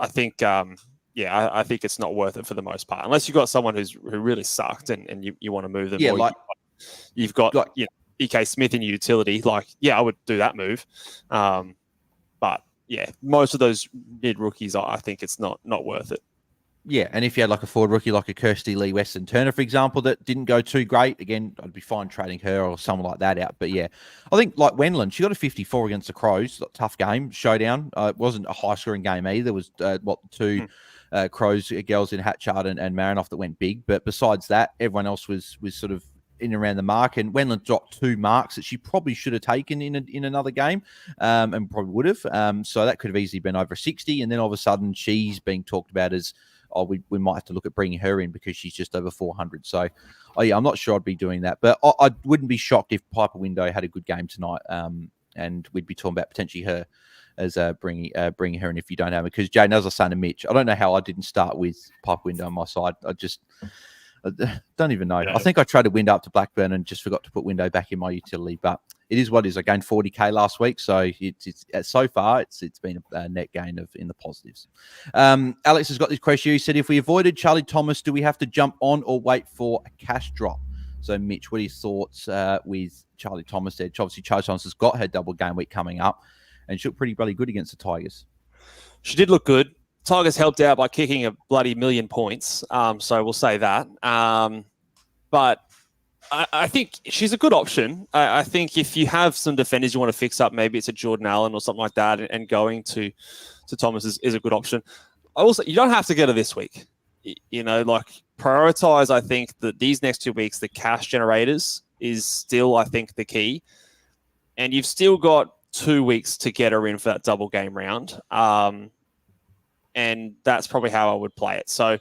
think, I think it's not worth it for the most part, unless you've got someone who really sucked and you want to move them. Yeah, or you've got EK Smith in your utility. Like, I would do that move. But yeah, most of those mid rookies, I think it's not worth it. Yeah, and if you had like a forward rookie like a Kirsty Lee Weston Turner, for example, that didn't go too great, again, I'd be fine trading her or someone like that out. But yeah, I think like Wendland, she got a 54 against the Crows. Tough game, showdown. It wasn't a high-scoring game either. There was, two Crows girls in Hatchard and Marinoff that went big. But besides that, everyone else was sort of in and around the mark. And Wendland dropped 2 marks that she probably should have taken in another game and probably would have. So that could have easily been over 60. And then all of a sudden, she's being talked about as, we might have to look at bringing her in because she's just over 400. So, I'm not sure I'd be doing that. But I wouldn't be shocked if Piper Window had a good game tonight, and we'd be talking about potentially her as bringing her in if you don't have her. Because, Jaiden, as I was saying to Mitch, I don't know how I didn't start with Piper Window on my side. I don't even know. Yeah. I think I traded Window up to Blackburn and just forgot to put Window back in my utility. But it is what it is. I gained 40k last week, so it's so far it's been a net gain in the positives. Alex has got this question. He said, if we avoided Charlie Thomas, do we have to jump on or wait for a cash drop? So, Mitch, what are your thoughts with Charlie Thomas there? Obviously, Charlie Thomas has got her double game week coming up, and she looked pretty good against the Tigers. She did look good. Tigers helped out by kicking a bloody million points, so we'll say that. But I think she's a good option. I think if you have some defenders you want to fix up, maybe it's a Jordan Allen or something like that, and going to Thomas is a good option. Also, you don't have to get her this week. Prioritize, I think, that these next 2 weeks, the cash generators is still, I think, the key. And you've still got 2 weeks to get her in for that double game round. And that's probably how I would play it. So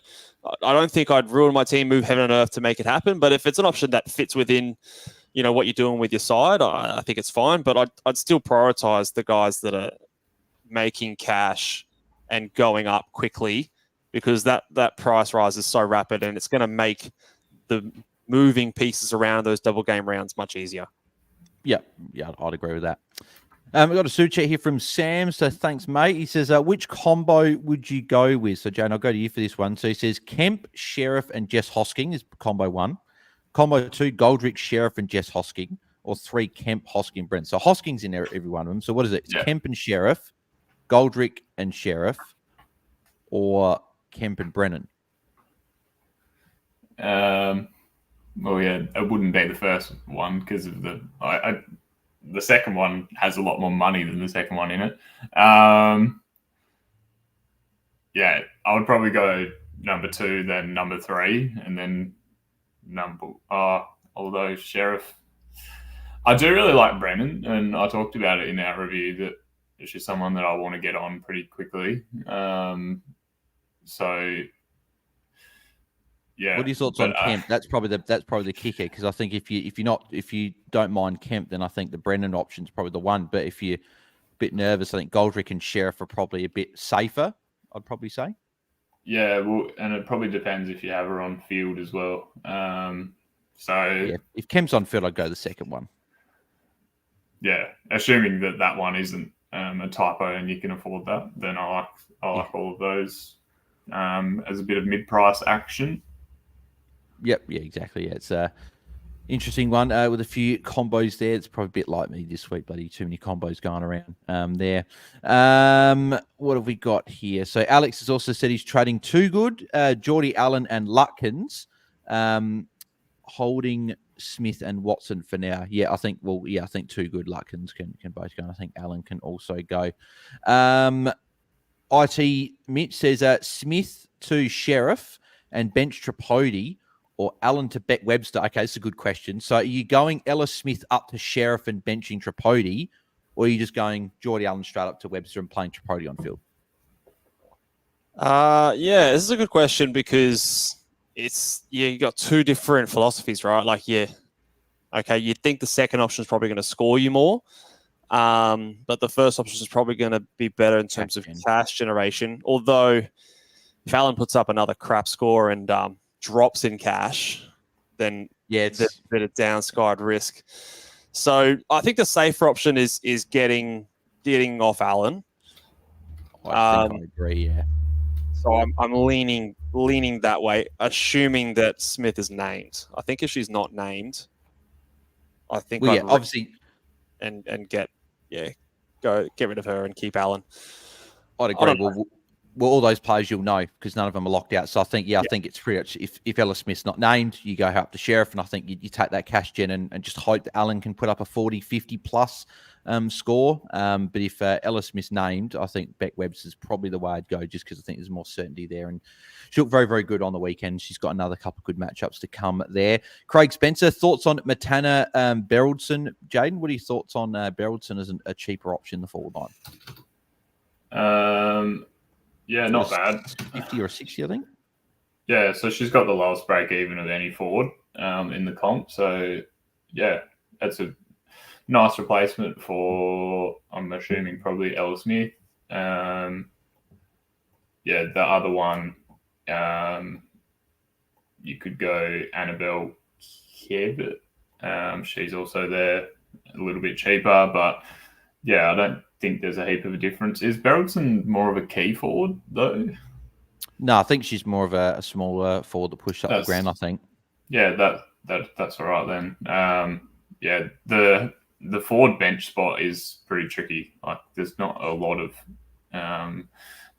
I don't think I'd ruin my team, move heaven and earth to make it happen. But if it's an option that fits within, what you're doing with your side, I think it's fine. But I'd still prioritize the guys that are making cash and going up quickly, because that price rise is so rapid and it's going to make the moving pieces around those double game rounds much easier. Yeah, I'd agree with that. We've got a super chat here from Sam. So thanks, mate. He says, which combo would you go with? So, Jane, I'll go to you for this one. So he says, Kemp, Sheriff, and Jess Hosking is combo 1. Combo 2, Goldrick, Sheriff, and Jess Hosking. Or 3, Kemp, Hosking, Brent. So Hosking's in there, every one of them. So what is it? It's Kemp and Sheriff, Goldrick and Sheriff, or Kemp and Brennan? Well, yeah, it wouldn't be the first one because of the second one has a lot more money than the second one in it. I would probably go number 2, then number 3, and then although Sheriff. I do really like Brennan, and I talked about it in our review that she's someone that I want to get on pretty quickly. Yeah. What are your thoughts on Kemp? That's probably the kicker, because I think if you don't mind Kemp, then I think the Brennan option's probably the one. But if you're a bit nervous, I think Goldrick and Sheriff are probably a bit safer, I'd probably say. Yeah, well, and it probably depends if you have her on field as well. If Kemp's on field, I'd go the second one. Yeah, assuming that one isn't a typo and you can afford that, then I like all of those as a bit of mid-price action. Yep, yeah, exactly. Yeah, it's a interesting one with a few combos there. It's probably a bit like me this week, buddy. Too many combos going around there. What have we got here? So Alex has also said he's trading Too Good, Geordie Allen and Lutkins, holding Smith and Watson for now. I think Too Good, Lutkins can both go. And I think Allen can also go. IT Mitch says Smith to Sheriff and bench Tripodi, or Allen to Beck Webster. Okay, this is a good question. So are you going Ella Smith up to Sheriff and benching Tripodi, or are you just going Geordie Allen straight up to Webster and playing Tripodi on field? This is a good question, because you got two different philosophies, right? You think the second option is probably going to score you more, but the first option is probably going to be better in terms of cash generation. Although if Allen puts up another crap score and drops in cash, then it's a bit of downside risk. So I think the safer option is getting off Allen. I think I agree. Yeah. So I'm leaning that way, assuming that Smith is named. I think if she's not named, I think obviously, and get rid of her and keep Allen. I'd agree. Well, all those players you'll know because none of them are locked out. So I think, I think it's pretty much if Ella Smith's not named, you go up to Sheriff, and I think you take that cash gen and just hope that Allen can put up a 40, 50 plus score. But if Ella Smith's named, I think Beck Webster's probably the way I'd go just because I think there's more certainty there. And she looked very, very good on the weekend. She's got another couple of good matchups to come there. Craig Spencer, thoughts on Matana Beraldson? Jaiden, what are your thoughts on Beraldson as a cheaper option in the forward line? Yeah, not bad. 50 or 60, I think. Yeah, so she's got the lowest break even of any forward in the comp. So, yeah, that's a nice replacement for, I'm assuming, probably Ella Smith. The other one, you could go Annabelle Kebb. She's also there, a little bit cheaper, but yeah, I don't think there's a heap of a difference. Is Beraldson more of a key forward though? No, I think she's more of a smaller forward that pushes up the ground, I think. Yeah, that's all right then. The forward bench spot is pretty tricky. Like there's not a lot of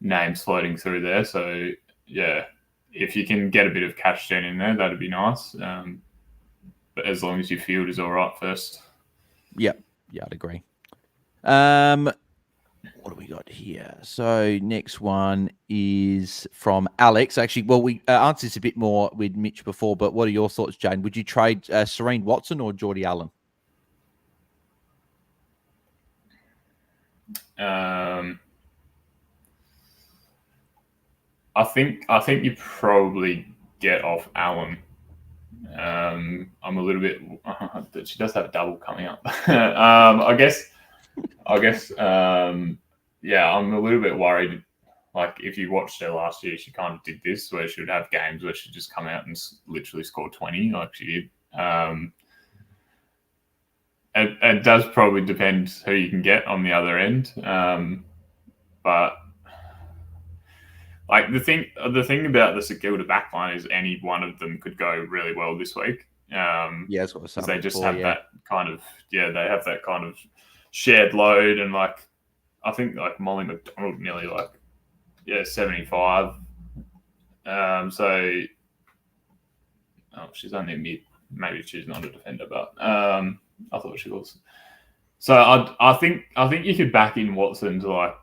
names floating through there. So yeah, if you can get a bit of cash gen in there, that'd be nice. But as long as your field is all right first. Yeah, I'd agree. What do we got here? So next one is from Alex. Actually, well, we answered this a bit more with Mitch before, but what are your thoughts, Jane? Would you trade Serene Watson or Geordie Allen? I think you probably get off Allen. I'm a little bit. She does have a double coming up. I guess. Yeah, I'm a little bit worried. Like if you watched her last year, she kind of did this where she would have games where she'd just come out and literally score 20, like she did. It does probably depend who you can get on the other end, but like the thing about the St Kilda backline is any one of them could go really well this week. That's what I was saying. They just have that kind of they have that kind of shared load, and like I think like Molly McDonald nearly 75. She's only a mid. Maybe she's not a defender, but I thought she was. So I think you could back in Watson to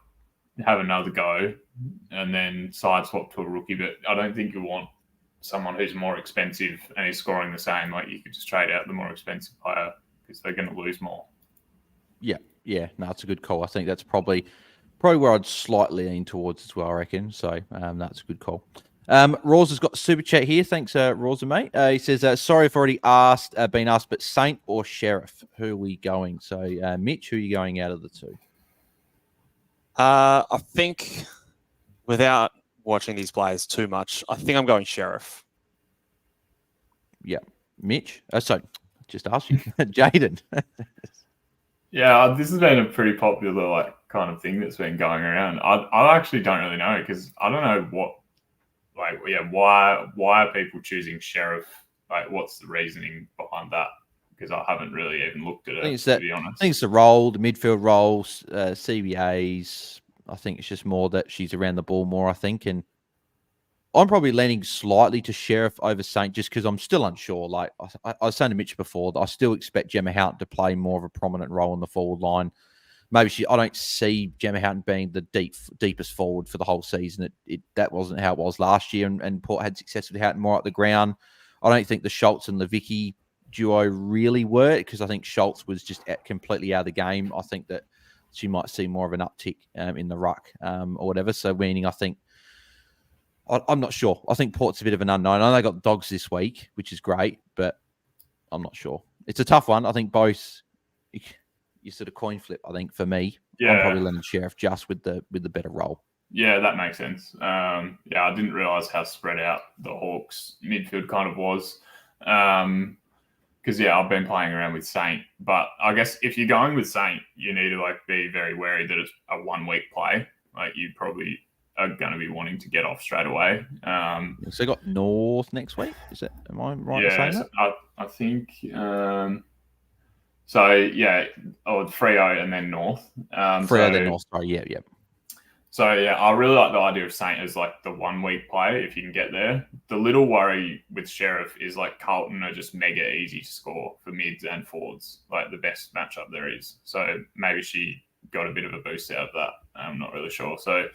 have another go, and then side swap to a rookie. But I don't think you want someone who's more expensive and is scoring the same. Like you could just trade out the more expensive player because they're going to lose more. Yeah, no, it's a good call. I think that's probably where I'd slightly lean towards as well, I reckon. So that's a good call. Rawls has got super chat here. Thanks, Rawls, mate. He says, sorry if already been asked, but Saint or Sheriff, who are we going? So, Mitch, who are you going out of the two? I think without watching these players too much, I think I'm going Sheriff. Yeah. Mitch? So, just ask you. Jaiden. Yeah, this has been a pretty popular kind of thing that's been going around. I actually don't really know because I don't know why are people choosing Sheriff? Like, what's the reasoning behind that? Because I haven't really even looked at it, to be honest. I think it's the role, the midfield roles, CBAs. I think it's just more that she's around the ball more, I think. And I'm probably leaning slightly to Sheriff over Saint just because I'm still unsure. Like I was saying to Mitch before, I still expect Gemma Houghton to play more of a prominent role in the forward line. Maybe I don't see Gemma Houghton being the deepest forward for the whole season. That wasn't how it was last year, and Port had success with Houghton more at the ground. I don't think the Schultz and Levicki duo really worked because I think Schultz was just completely out of the game. I think that she might see more of an uptick in the ruck or whatever. So meaning I think I'm not sure. I think Port's a bit of an unknown. I know they got Dogs this week, which is great, but I'm not sure. It's a tough one. I think both you sort of coin flip. I think for me, I'm probably leaning Sheriff just with the better role. Yeah, that makes sense. Yeah, I didn't realize how spread out the Hawks midfield kind of was. Because I've been playing around with Saint, but I guess if you're going with Saint, you need to be very wary that it's a 1 week play. Like you probably are going to be wanting to get off straight away. So they got North next week. Am I right in saying that? I think. Freo and then North. Freo then North. Sorry, yeah. So I really like the idea of Saint as the 1 week play if you can get there. The little worry with Sheriff is Carlton are just mega easy to score for mids and forwards, the best matchup there is. So maybe she got a bit of a boost out of that. I'm not really sure. So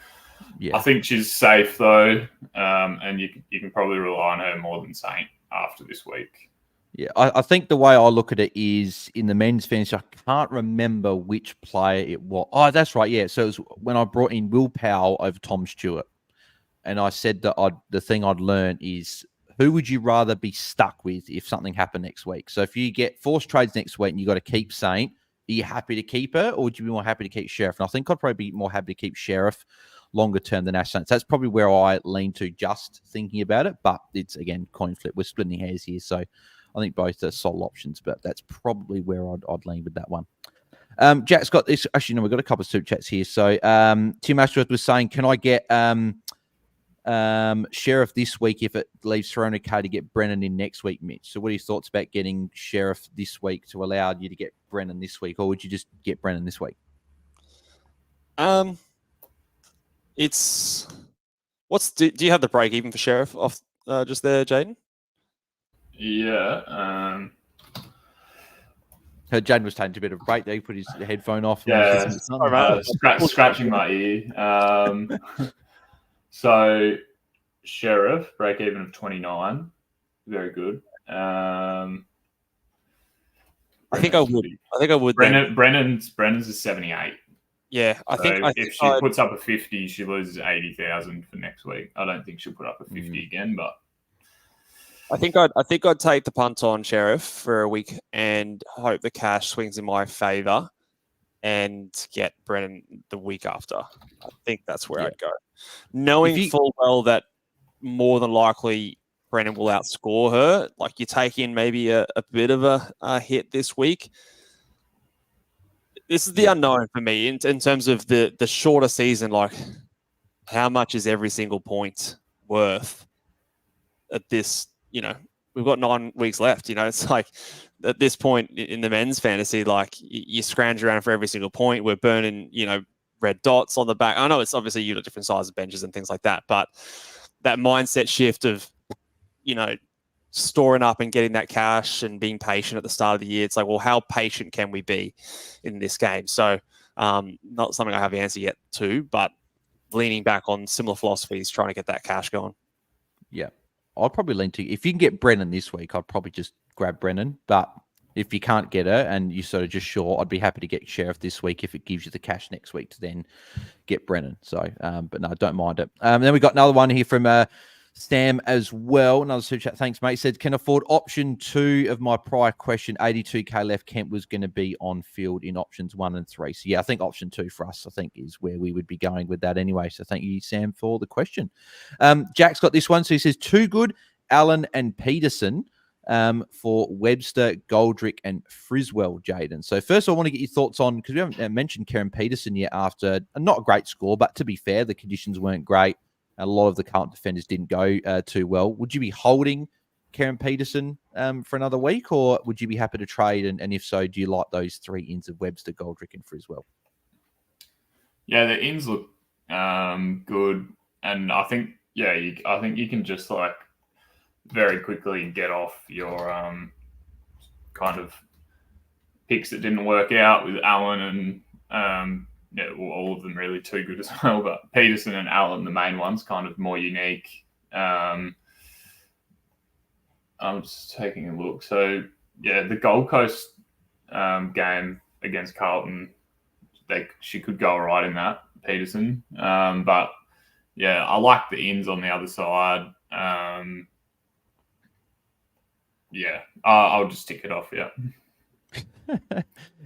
I think she's safe though, and you can probably rely on her more than Saint after this week. Yeah, I think the way I look at it is in the men's fantasy, I can't remember which player it was. Oh, that's right. Yeah. So it was when I brought in Will Powell over Tom Stewart. And I said that the thing I'd learn is who would you rather be stuck with if something happened next week? So if you get forced trades next week and you got to keep Saint, are you happy to keep her or would you be more happy to keep Sheriff? And I think I'd probably be more happy to keep Sheriff longer term than Ash Saints. That's probably where I lean to just thinking about it. But it's, again, coin flip. We're splitting hairs here. So I think both are solid options, but that's probably where I'd lean with that one. Jack's got this. Actually, no, we've got a couple of super chats here. So Tim Ashworth was saying, can I get Sheriff this week if it leaves 300k to get Brennan in next week, Mitch? So what are your thoughts about getting Sheriff this week to allow you to get Brennan this week, or would you just get Brennan this week? It's do you have the break even for Sheriff off just there, Jaiden? Yeah. Jaden was taking a bit of a break there. He put his headphone off. Yeah, scratching my ear. So Sheriff break even of 29, very good. I think I would. Brennan's is 78. Yeah, I think if she puts up a 50, she loses 80,000 for next week. I don't think she'll put up a 50 again, but. I think I'd take the punt on Sheriff for a week and hope the cash swings in my favour and get Brennan the week after. I think that's where I'd go. Knowing full well that more than likely Brennan will outscore her, you take in maybe a bit of a hit this week. This is the unknown for me in terms of the shorter season, how much is every single point worth at this? We've got 9 weeks left. It's at this point in the men's fantasy, you scrounge around for every single point. We're burning, red dots on the back. I know it's obviously you've got different sizes of benches and things like that, but that mindset shift of, storing up and getting that cash and being patient at the start of the year. It's how patient can we be in this game? So not something I have the answer yet to, but leaning back on similar philosophies, trying to get that cash going. Yeah. I'd probably lean to, if you can get Brennan this week, I'd probably just grab Brennan. But if you can't get her and you sort of just short, I'd be happy to get Sheriff this week if it gives you the cash next week to then get Brennan. So, but no, don't mind it. Then we got another one here from Sam as well. Another super chat. Thanks, mate. Said, can afford option 2 of my prior question. 82k left. Kent was going to be on field in options 1 and 3. So yeah, I think option 2 for us, I think, is where we would be going with that anyway. So thank you, Sam, for the question. Jack's got this one. So he says, too good, Allen and Peterson for Webster, Goldrick, and Friswell, Jaiden. So first I want to get your thoughts on, because we haven't mentioned Karen Peterson yet after not a great score, but to be fair, the conditions weren't great. A lot of the current defenders didn't go too well. Would you be holding Karen Peterson for another week, or would you be happy to trade? And if so, do you like those 3 ins of Webster, Goldrick, and Friswell? Yeah, the ins look good, and I think I think you can just very quickly get off your kind of picks that didn't work out with Allen and. All of them really too good as well, but Peterson and Allen, the main ones, kind of more unique. I'm just taking a look. So, the Gold Coast game against Carlton, she could go all right in that, Peterson. But, I like the ins on the other side. I'll just tick it off,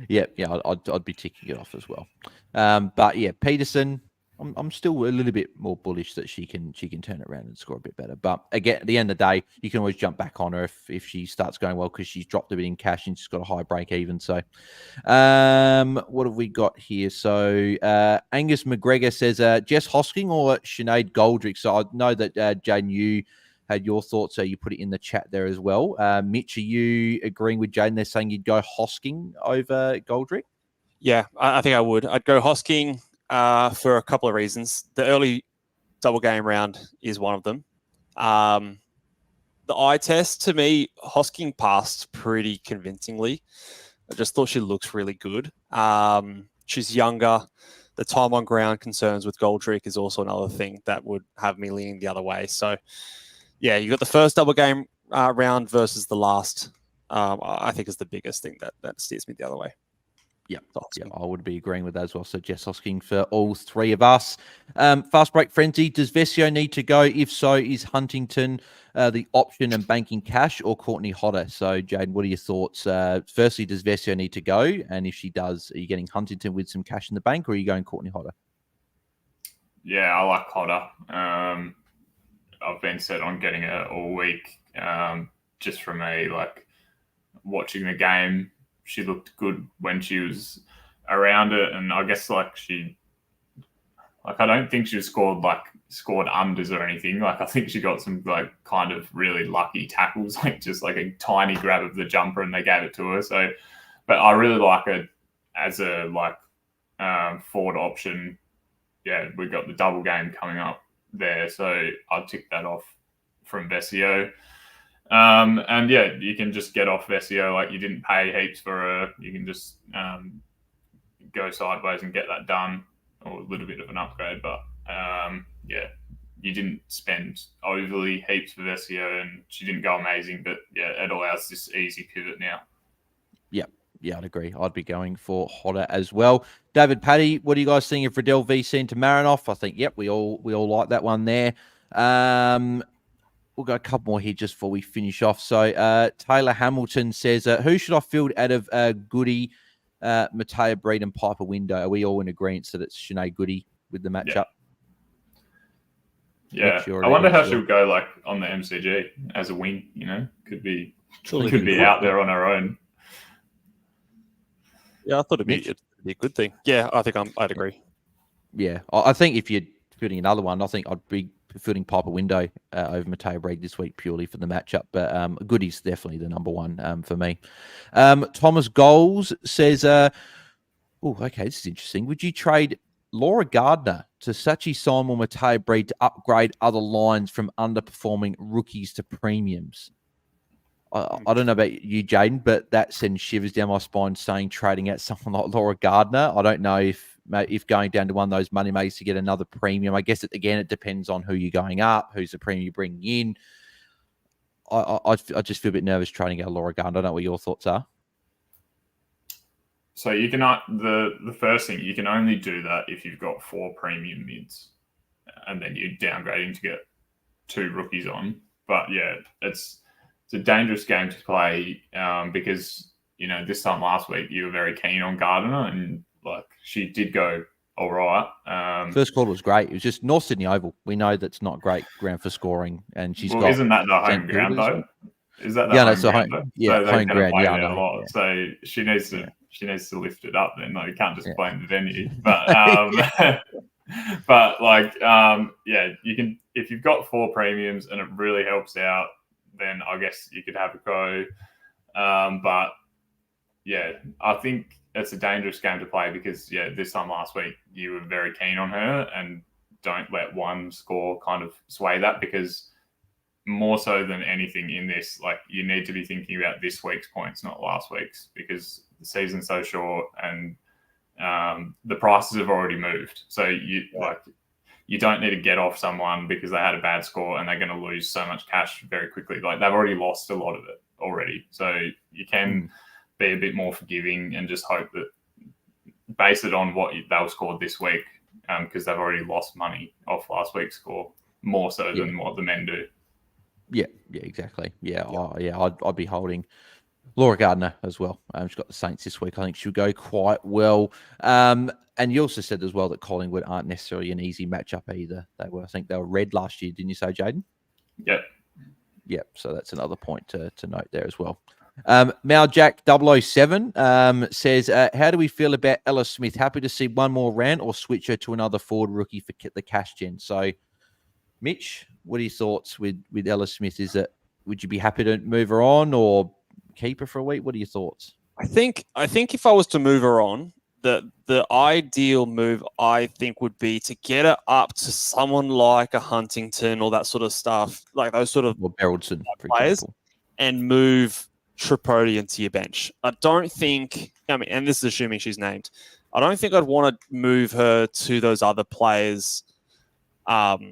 yeah, I'd be ticking it off as well. But yeah, Peterson, I'm still a little bit more bullish that she can turn it around and score a bit better. But again, at the end of the day, you can always jump back on her if she starts going well because she's dropped a bit in cash and she's got a high break even. So, what have we got here? So, Angus McGregor says Jess Hosking or Sinead Goldrick. So I know that Jane, you had your thoughts, so you put it in the chat there as well. Mitch, are you agreeing with Jane? They're saying you'd go Hosking over Goldrick. Yeah, I think I would. I'd go Hosking for a couple of reasons. The early double game round is one of them. The eye test, to me, Hosking passed pretty convincingly. I just thought she looks really good. She's younger. The time on ground concerns with Goldrick is also another thing that would have me leaning the other way. So, yeah, you got the first double game round versus the last. I think is the biggest thing that steers me the other way. Yeah, I would be agreeing with that as well. So Jess Hosking for all three of us. Fast break frenzy. Does Vesio need to go? If so, is Huntington the option and banking cash or Courtney Hodder? So Jaden, what are your thoughts? Firstly, does Vesio need to go? And if she does, are you getting Huntington with some cash in the bank or are you going Courtney Hodder? Yeah, I like Hodder. I've been set on getting her all week. Just for me, like watching the game, she looked good when she was around it, and I guess I don't think she scored unders or anything. Like I think she got some like kind of really lucky tackles, like just like a tiny grab of the jumper and they gave it to her. So, but I really like it as a forward option. Yeah, we've got the double game coming up there, so I'll tick that off from Vesio. And yeah, you can just get off Vesio. Like you didn't pay heaps for her. You can just go sideways and get that done, or a little bit of an upgrade. But yeah, you didn't spend overly heaps for Vesio, and she didn't go amazing. But yeah, it allows this easy pivot now. Yeah, I'd agree. I'd be going for Hodder as well. David, Paddy, what are you guys thinking of Riddell VC into Marinoff? I think, yep, we all like that one there. We'll go a couple more here just before we finish off. So Taylor Hamilton says, who should I field out of Goody, Matea Breed and Piper Window? Are we all in agreement that it's Sinead Goody with the matchup? Yeah. I wonder how she'll go like on the MCG as a wing, could be out there on her own. Yeah, I thought it'd be a good thing. Yeah, I think I'd agree. Yeah, I think if you're fielding another one, I think I'd be fielding Piper Window over Matea Breed this week purely for the matchup. But Goody's definitely the number one for me. Thomas Goals says, okay, this is interesting. Would you trade Laura Gardner to Sachi Simon Matea Breed to upgrade other lines from underperforming rookies to premiums? I don't know about you, Jaden, but that sends shivers down my spine saying trading out someone like Laura Gardner. I don't know if going down to one of those money makes to get another premium. I guess, it depends on who you're going up, who's the premium you're bringing in. I just feel a bit nervous trading out Laura Gardner. I don't know what your thoughts are. So you can the first thing, you can only do that if you've got 4 premium mids and then you're downgrading to get 2 rookies on. But yeah, it's a dangerous game to play because, this time last week you were very keen on Gardner and like she did go all right. First quarter was great. It was just North Sydney Oval. We know that's not great ground for scoring, and isn't that the home ground though? Is that the home ground though? Yeah, so home ground. Yeah, a lot. Yeah. So she needs to lift it up. Then you can't just blame the venue. But you can if you've got 4 premiums and it really helps out. Then I guess you could have a go. But yeah, I think it's a dangerous game to play because, this time last week you were very keen on her and don't let one score kind of sway that because more so than anything in this, like you need to be thinking about this week's points, not last week's, because the season's so short and the prices have already moved. So you don't need to get off someone because they had a bad score and they're going to lose so much cash very quickly. Like they've already lost a lot of it already. So you can be a bit more forgiving and just hope that base it on what they'll score this week because they've already lost money off last week's score more so than what the men do. Yeah, exactly. Yeah. I'd be holding Laura Gardner as well. She's got the Saints this week. I think she'll go quite well. And you also said as well that Collingwood aren't necessarily an easy matchup either. I think they were red last year, didn't you say, Jaiden? Yep. Yep. So that's another point to note there as well. Mal Jack 007 says, how do we feel about Ella Smith? Happy to see one more round or switch her to another forward rookie for the cash gen? So, Mitch, what are your thoughts with Ella Smith? Would you be happy to move her on or keep her for a week? What are your thoughts? I think if I was to move her on, the ideal move I think would be to get her up to someone like a Huntington or that sort of stuff, like those sort of Beraldson, for players, example, and move Tripodi into your bench. I don't think, and this is assuming she's named, I don't think I'd want to move her to those other players, because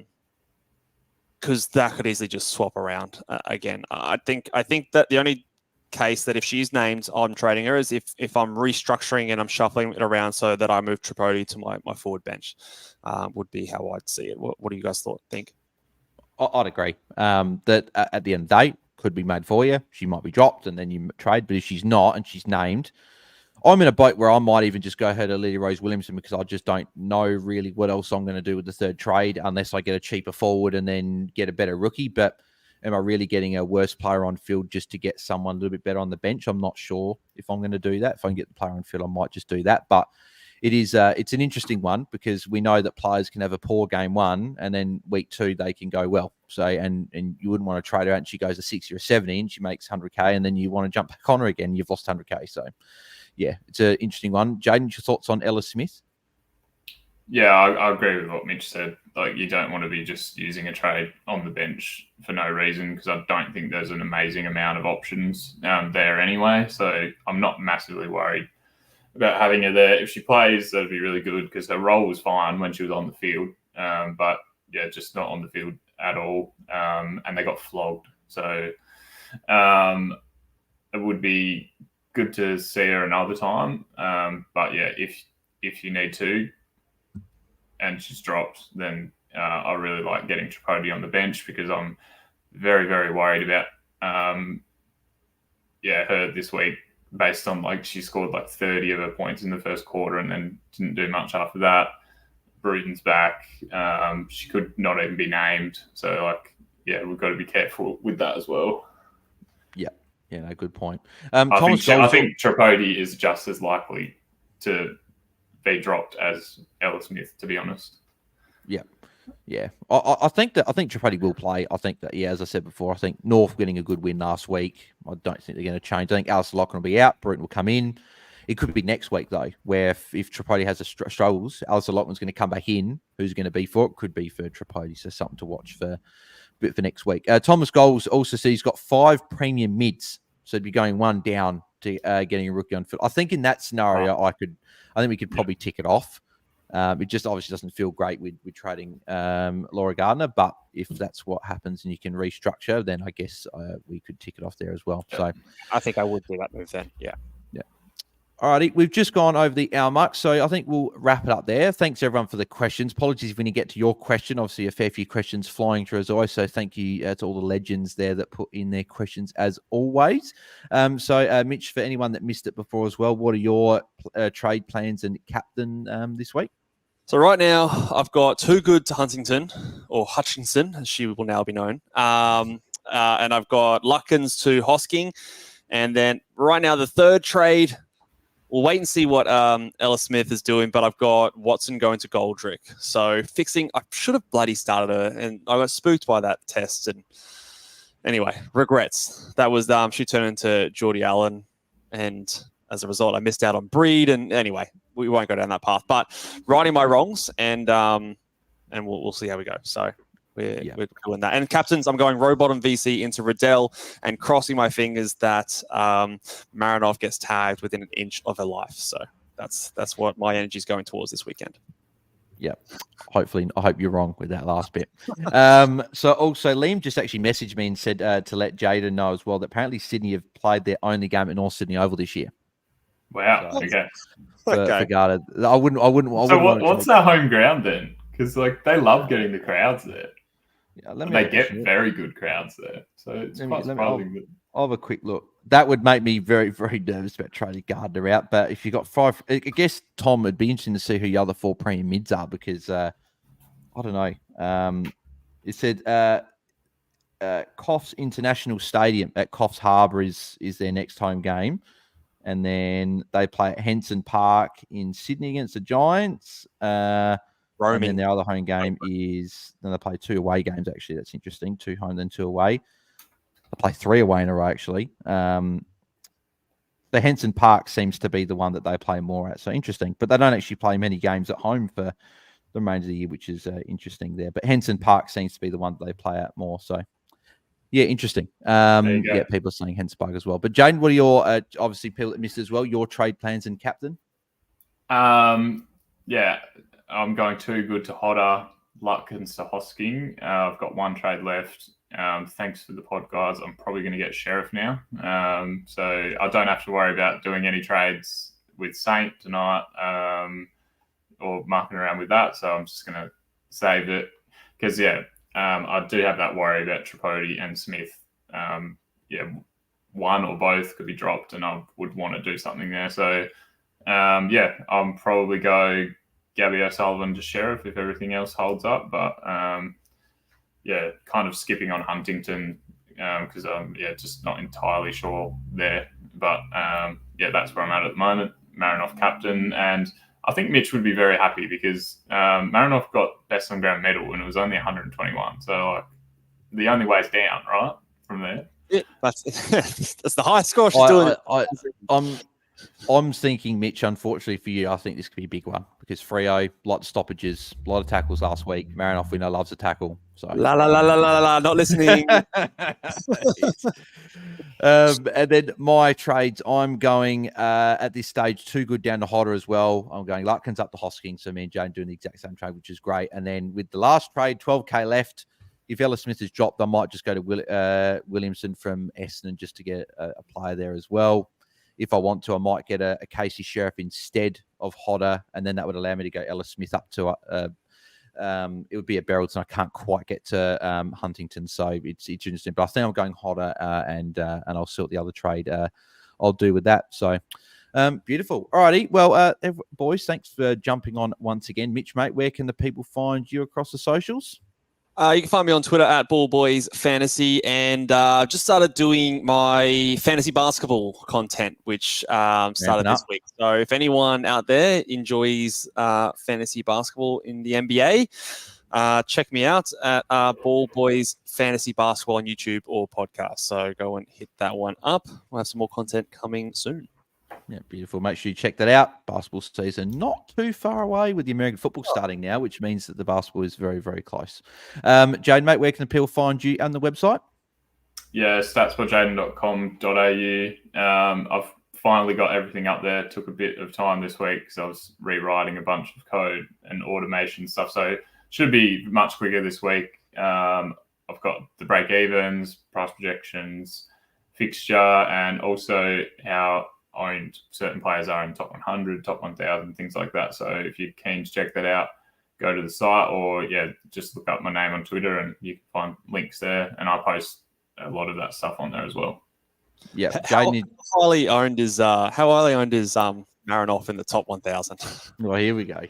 that could easily just swap around again. I think that the only case that if she's named, I'm trading her is if I'm restructuring and I'm shuffling it around so that I move Tripodi to my forward bench, would be how I'd see it. What do you guys think? I'd agree that at the end of the day, could be made for you. She might be dropped and then you trade, but if she's not and she's named, I'm in a boat where I might even just go ahead to Lily Rose Williamson because I just don't know really what else I'm going to do with the third trade unless I get a cheaper forward and then get a better rookie. But am I really getting a worse player on field just to get someone a little bit better on the bench? I'm not sure if I'm going to do that. If I can get the player on field, I might just do that. But it's an interesting one because we know that players can have a poor game one and then week two they can go well. So and you wouldn't want to trade her out and she goes to 60 or 70 and she makes 100K and then you want to jump back on her again. You've lost 100K. So yeah, it's an interesting one. Jaiden, your thoughts on Ella Smith? Yeah, I agree with what Mitch said. Like, you don't want to be just using a trade on the bench for no reason because I don't think there's an amazing amount of options there anyway. So I'm not massively worried about having her there. If she plays, that'd be really good because her role was fine when she was on the field. But yeah, just not on the field at all. And they got flogged. So it would be good to see her another time. But yeah, if you need to, and she's dropped, then I really like getting Tripodi on the bench because I'm very, very worried about her this week based on like she scored like 30 of her points in the first quarter and then didn't do much after that. Bruton's back. She could not even be named. So like, yeah, we've got to be careful with that as well. Yeah, no, good point. I think Tripodi is just as likely to be dropped as Ella Smith, to be honest. Yeah. I think Tripodi will play. I think that, as I said before, I think North getting a good win last week. I don't think they're going to change. I think Alistair Locken will be out. Bruton will come in. It could be next week, though, where if Tripodi has struggles, Alistair Locken's going to come back in. Who's going to be for it? Could be for Tripodi. So something to watch for next week. Thomas Goals also says he's got 5 premium mids. So he'd be going one down to getting a rookie on field. I think in that scenario, I think we could probably tick it off. It just obviously doesn't feel great with trading Laura Gardner, but if that's what happens and you can restructure, then I guess we could tick it off there as well. So I think I would do that move then. Yeah. All righty, we've just gone over the hour mark, so I think we'll wrap it up there. Thanks, everyone, for the questions. Apologies if we didn't get to your question. Obviously, a fair few questions flying through as always, so thank you to all the legends there that put in their questions as always. So, Mitch, for anyone that missed it before as well, what are your trade plans and captain this week? So right now, I've got Too Good to Huntington, or Hutchinson, as she will now be known. And I've got Luckins to Hosking. And then right now, the third trade, we'll wait and see what Ella Smith is doing, but I've got Watson going to Goldrick. So I should have bloody started her, and I got spooked by that test. And anyway, regrets. That was, she turned into Geordie Allen, and as a result, I missed out on Breed. And anyway, we won't go down that path. But righting my wrongs, and we'll see how we go. So we're doing that. And captains, I'm going Rowbottom VC into Riddell and crossing my fingers that Marinov gets tagged within an inch of her life. So that's what my energy is going towards this weekend. Yeah. Hopefully, I hope you're wrong with that last bit. So also, Liam just actually messaged me and said to let Jaiden know as well that apparently Sydney have played their only game at North Sydney Oval this year. Wow. So, okay. For Garda. I wouldn't. What's their home ground then? Because like they love getting the crowds there. Yeah, they get very good crowds there. So it's quite surprising. I'll have a quick look. that would make me very, very nervous about trading Gardner out. But if you got 5, I guess, Tom, it'd be interesting to see who your other 4 premium mids are because I don't know. It said Coffs International Stadium at Coffs Harbour is their next home game. And then they play at Henson Park in Sydney against the Giants. And then their other home game is, then they play 2 away games, actually. That's interesting. 2 home, then 2 away. They play 3 away in a row, actually. The Henson Park seems to be the one that they play more at. So interesting. But they don't actually play many games at home for the remainder of the year, which is interesting there. But Henson Park seems to be the one that they play at more. So, yeah, interesting. Yeah, people are saying Henson Park as well. But Jaiden, what are your, obviously people that missed as well, your trade plans and captain? Yeah, I'm going too good to Hodder, Lutkins to Hosking. I've got 1 trade left. Thanks for the pod, guys. I'm probably going to get Sheriff now. So I don't have to worry about doing any trades with Saint tonight or marking around with that. So I'm just going to save it because, I do have that worry about Tripodi and Smith. One or both could be dropped and I would want to do something there. So, I'll probably go Gabby O'Sullivan to Sheriff if everything else holds up. But, kind of skipping on Huntington because I'm just not entirely sure there. But, that's where I'm at the moment. Marinoff captain. And I think Mitch would be very happy because Marinoff got best on ground medal and it was only 121. So the only way is down, right? From there. Yeah, that's the highest score she's doing. I'm thinking, Mitch, unfortunately for you, I think this could be a big one because Freo, a lot of stoppages, a lot of tackles last week. Marinoff, we know, loves a tackle. So not listening. And then my trades, I'm going at this stage 2 good down to Hodder as well. I'm going Lutkins up to Hosking. So me and Jane doing the exact same trade, which is great. And then with the last trade, 12K left. If Ella Smith is dropped, I might just go to Williamson from Essendon just to get a player there as well. If I want to, I might get a Casey Sheriff instead of Hodder, and then that would allow me to go Ella Smith up to it would be at Berylton. I can't quite get to Huntington, so it's interesting. But I think I'm going Hodder, and I'll sort the other trade. I'll do with that. So beautiful. Alrighty. Well, boys, thanks for jumping on once again. Mitch, mate, where can the people find you across the socials? You can find me on Twitter at Bullboys Fantasy, and just started doing my fantasy basketball content, which started this week. So if anyone out there enjoys fantasy basketball in the NBA, check me out at Bullboys Fantasy Basketball on YouTube or podcast. So go and hit that one up. We'll have some more content coming soon. Yeah, beautiful. Make sure you check that out. Basketball season not too far away with the American football starting now, which means that the basketball is very, very close. Jaiden, mate, where can the people find you and the website? Yeah, statsbyjaiden.com.au. I've finally got everything up there. It took a bit of time this week because I was rewriting a bunch of code and automation stuff. So it should be much quicker this week. I've got the break-evens, price projections, fixture, and also how owned certain players are in top 100, top 1,000, things like that. So if you're keen to check that out, go to the site or just look up my name on Twitter and you can find links there. And I post a lot of that stuff on there as well. Yeah, how highly owned is Marinoff in the top 1,000? Well, here we go.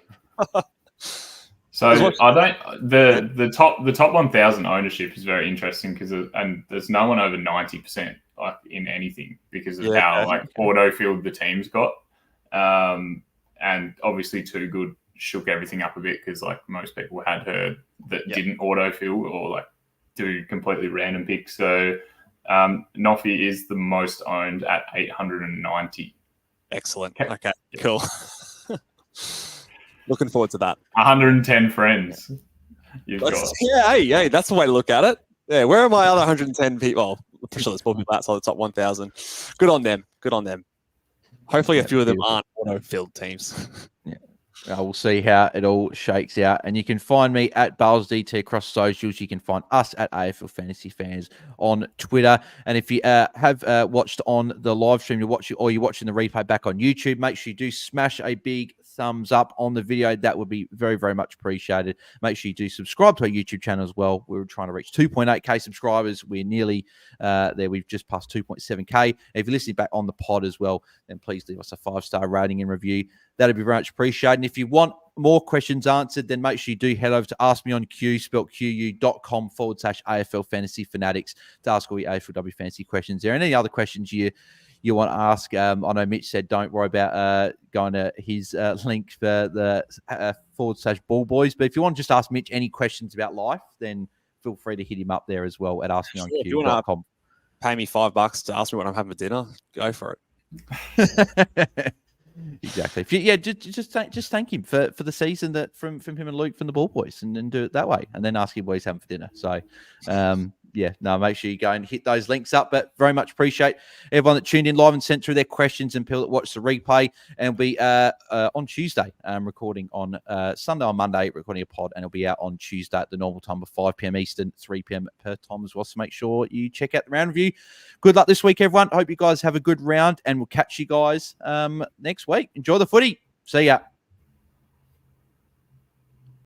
So I don't the top 1,000 ownership is very interesting because there's no one over 90%. Like in anything because of how auto-filled the team's got. And obviously Too Good shook everything up a bit because like most people had heard that didn't auto-fill or like do completely random picks. So Noffy is the most owned at 890. Excellent. Okay, cool. Looking forward to that. 110 friends you've got. Yeah, hey, that's the way to look at it. Yeah, where are my other 110 people? I'm pretty sure there's probably outside the top 1,000. Good on them. Hopefully a few of them aren't auto-filled teams. Yeah. We'll see how it all shakes out. And you can find me at BalesDT across socials. You can find us at AFL Fantasy Fans on Twitter. And if you have watched on the live stream, you're watching the replay back on YouTube, make sure you do smash a big thumbs up on the video. That would be very, very much appreciated. Make sure you do subscribe to our YouTube channel as well. We're trying to reach 2.8k subscribers. We're nearly there. We've just passed 2.7k. If you're listening back on the pod as well, then please leave us a 5-star rating and review. That'd be very much appreciated. And if you want more questions answered, then make sure you do head over to askmeonq, spelled qu.com/AFL Fantasy Fanatics to ask all your AFLW fantasy questions there. And any other questions you want to ask, I know Mitch said don't worry about going to his link for the /Ball Boys. But if you want to just ask Mitch any questions about life, then feel free to hit him up there as well at askmeonq.com. If you want to pay me $5 to ask me what I'm having for dinner, go for it. Exactly. Just thank him for the season that from him and Luke from the Ball Boys, and do it that way, and then ask him what he's having for dinner. So, make sure you go and hit those links up. But very much appreciate everyone that tuned in live and sent through their questions, and people that watched the replay. And we'll be on Tuesday, recording on Sunday on Monday, recording a pod, and it'll be out on Tuesday at the normal time of 5 p.m. Eastern, 3 p.m. per time as well. So make sure you check out the round review. Good luck this week, everyone. I hope you guys have a good round, and we'll catch you guys next week. Enjoy the footy. See ya.